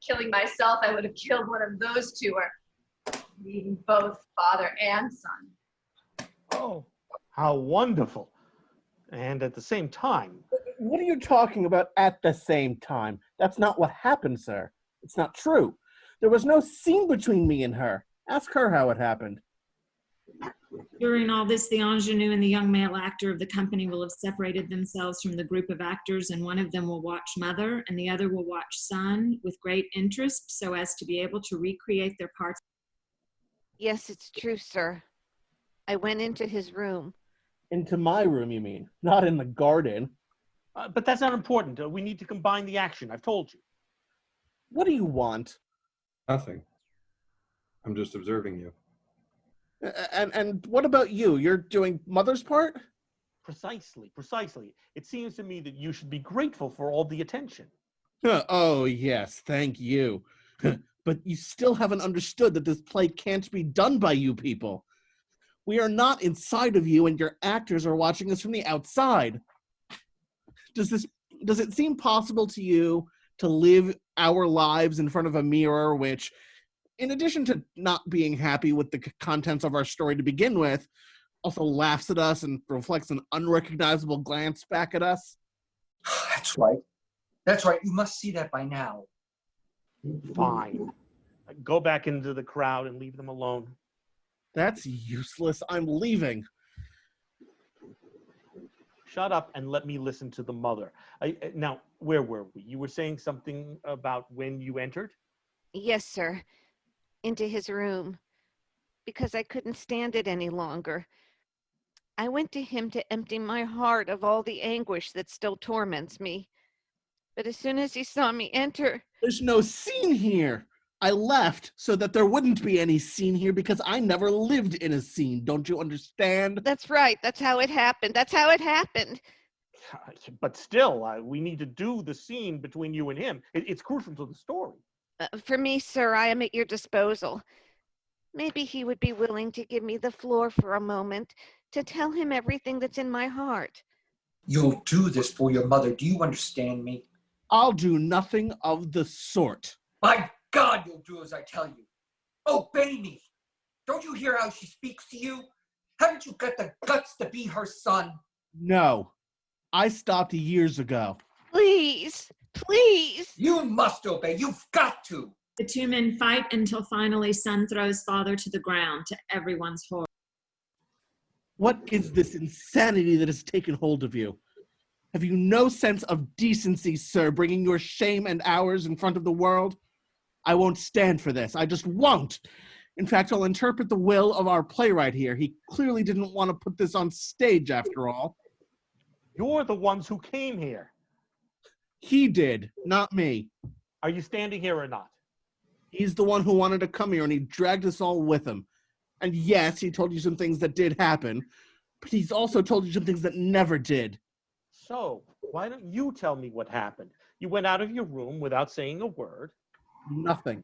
killing myself, I would have killed one of those two, or even both father and son. Oh, how wonderful. And at the same time... What are you talking about at the same time? That's not what happened, sir. It's not true. There was no scene between me and her. Ask her how it happened. During all this, the ingenue and the young male actor of the company will have separated themselves from the group of actors, and one of them will watch mother and the other will watch son with great interest so as to be able to recreate their parts. Yes, it's true, sir. I went into his room. Into my room, you mean? Not in the garden. But that's not important. We need to combine the action. I've told you. What do you want? Nothing. I'm just observing you. And what about you? You're doing mother's part? Precisely. It seems to me that you should be grateful for all the attention. Oh, yes, thank you. But you still haven't understood that this play can't be done by you people. We are not inside of you, and your actors are watching us from the outside. Does it seem possible to you to live our lives in front of a mirror which, in addition to not being happy with the contents of our story to begin with, also laughs at us and reflects an unrecognizable glance back at us? That's right. That's right. You must see that by now. Fine. Go back into the crowd and leave them alone. That's useless. I'm leaving. Shut up and let me listen to the mother. Now, where were we? You were saying something about when you entered? Yes, sir. Into his room. Because I couldn't stand it any longer. I went to him to empty my heart of all the anguish that still torments me. But as soon as he saw me enter... There's no scene here. I left so that there wouldn't be any scene here because I never lived in a scene. Don't you understand? That's right. That's how it happened. That's how it happened. But still, we need to do the scene between you and him. It's crucial to the story. For me, sir, I am at your disposal. Maybe he would be willing to give me the floor for a moment to tell him everything that's in my heart. You'll do this for your mother. Do you understand me? I'll do nothing of the sort. By God, you'll do as I tell you. Obey me. Don't you hear how she speaks to you? Haven't you got the guts to be her son? No. I stopped years ago. Please, please. You must obey. You've got to. The two men fight until finally son throws father to the ground, to everyone's horror. What is this insanity that has taken hold of you? Have you no sense of decency, sir, bringing your shame and ours in front of the world? I won't stand for this. I just won't. In fact, I'll interpret the will of our playwright here. He clearly didn't want to put this on stage, after all. You're the ones who came here. He did, not me. Are you standing here or not? He's the one who wanted to come here, and he dragged us all with him. And yes, he told you some things that did happen, but he's also told you some things that never did. So, why don't you tell me what happened? You went out of your room without saying a word. Nothing.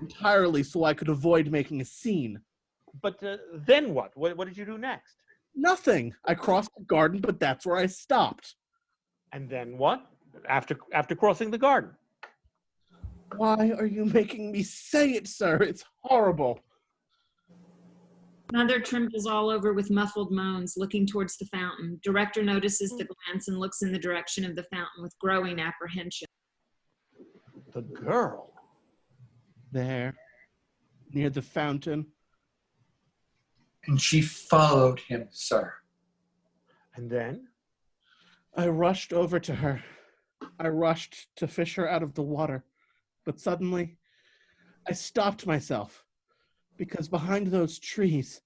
Entirely so I could avoid making a scene. But then what? What did you do next? Nothing. I crossed the garden, but that's where I stopped. And then what? After crossing the garden? Why are you making me say it, sir? It's horrible. Mother trembles all over with muffled moans, looking towards the fountain. Director notices the glance and looks in the direction of the fountain with growing apprehension. The girl. There, near the fountain. And she followed him, sir. And then? I rushed over to her. I rushed to fish her out of the water. But suddenly, I stopped myself. Because behind those trees,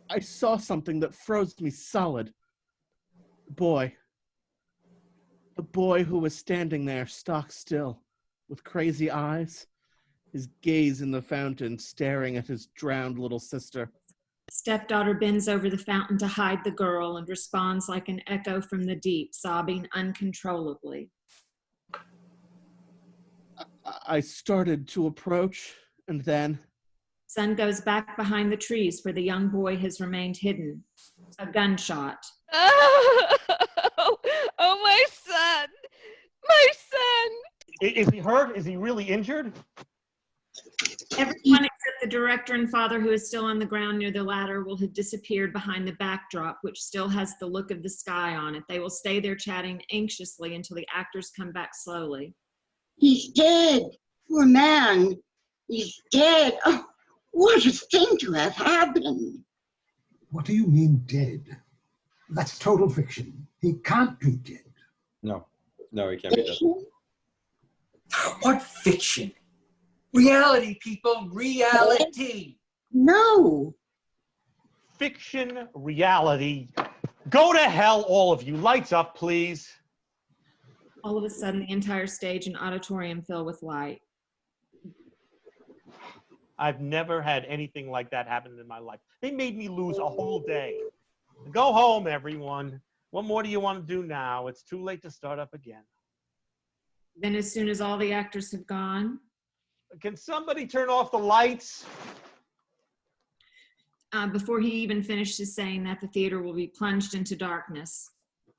I saw something that froze me solid. The boy who was standing there stock still, with crazy eyes, his gaze in the fountain, staring at his drowned little sister. Stepdaughter bends over the fountain to hide the girl and responds like an echo from the deep, sobbing uncontrollably. I started to approach, and then... Son goes back behind the trees where the young boy has remained hidden. A gunshot. Oh, my son! My son! Is he hurt? Is he really injured? Everyone except the director and father, who is still on the ground near the ladder, will have disappeared behind the backdrop, which still has the look of the sky on it. They will stay there chatting anxiously until the actors come back slowly. He's dead. Poor man. He's dead. Oh, what a thing to have happened. What do you mean dead? That's total fiction. He can't be dead. No, he can't be dead. What fiction? Reality, people, reality. No. Fiction, reality. Go to hell, all of you. Lights up, please. All of a sudden, the entire stage and auditorium fill with light. I've never had anything like that happen in my life. They made me lose a whole day. Go home, everyone. What more do you want to do now? It's too late to start up again. Then as soon as all the actors have gone... Can somebody turn off the lights? Before he even finishes saying that, the theater will be plunged into darkness.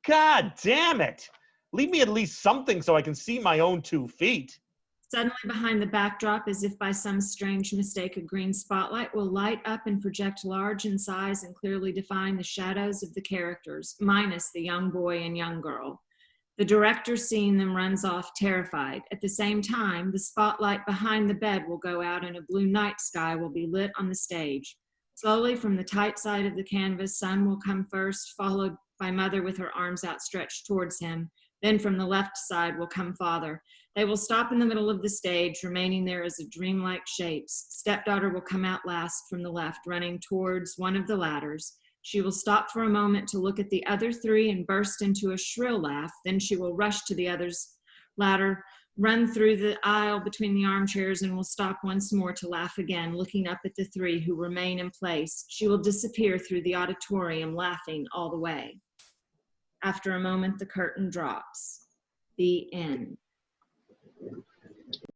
God damn it! Leave me at least something so I can see my own 2 feet. Suddenly behind the backdrop, as if by some strange mistake, a green spotlight will light up and project large in size and clearly define the shadows of the characters, minus the young boy and young girl. The director, seeing them, runs off terrified. At the same time, the spotlight behind the bed will go out and a blue night sky will be lit on the stage. Slowly from the tight side of the canvas, sun will come first, followed by Mother with her arms outstretched towards him. Then from the left side will come Father. They will stop in the middle of the stage, remaining there as a dreamlike shapes. Stepdaughter will come out last from the left, running towards one of the ladders. She will stop for a moment to look at the other three and burst into a shrill laugh. Then she will rush to the other's ladder, run through the aisle between the armchairs, and will stop once more to laugh again, looking up at the three who remain in place. She will disappear through the auditorium, laughing all the way. After a moment, the curtain drops. The end.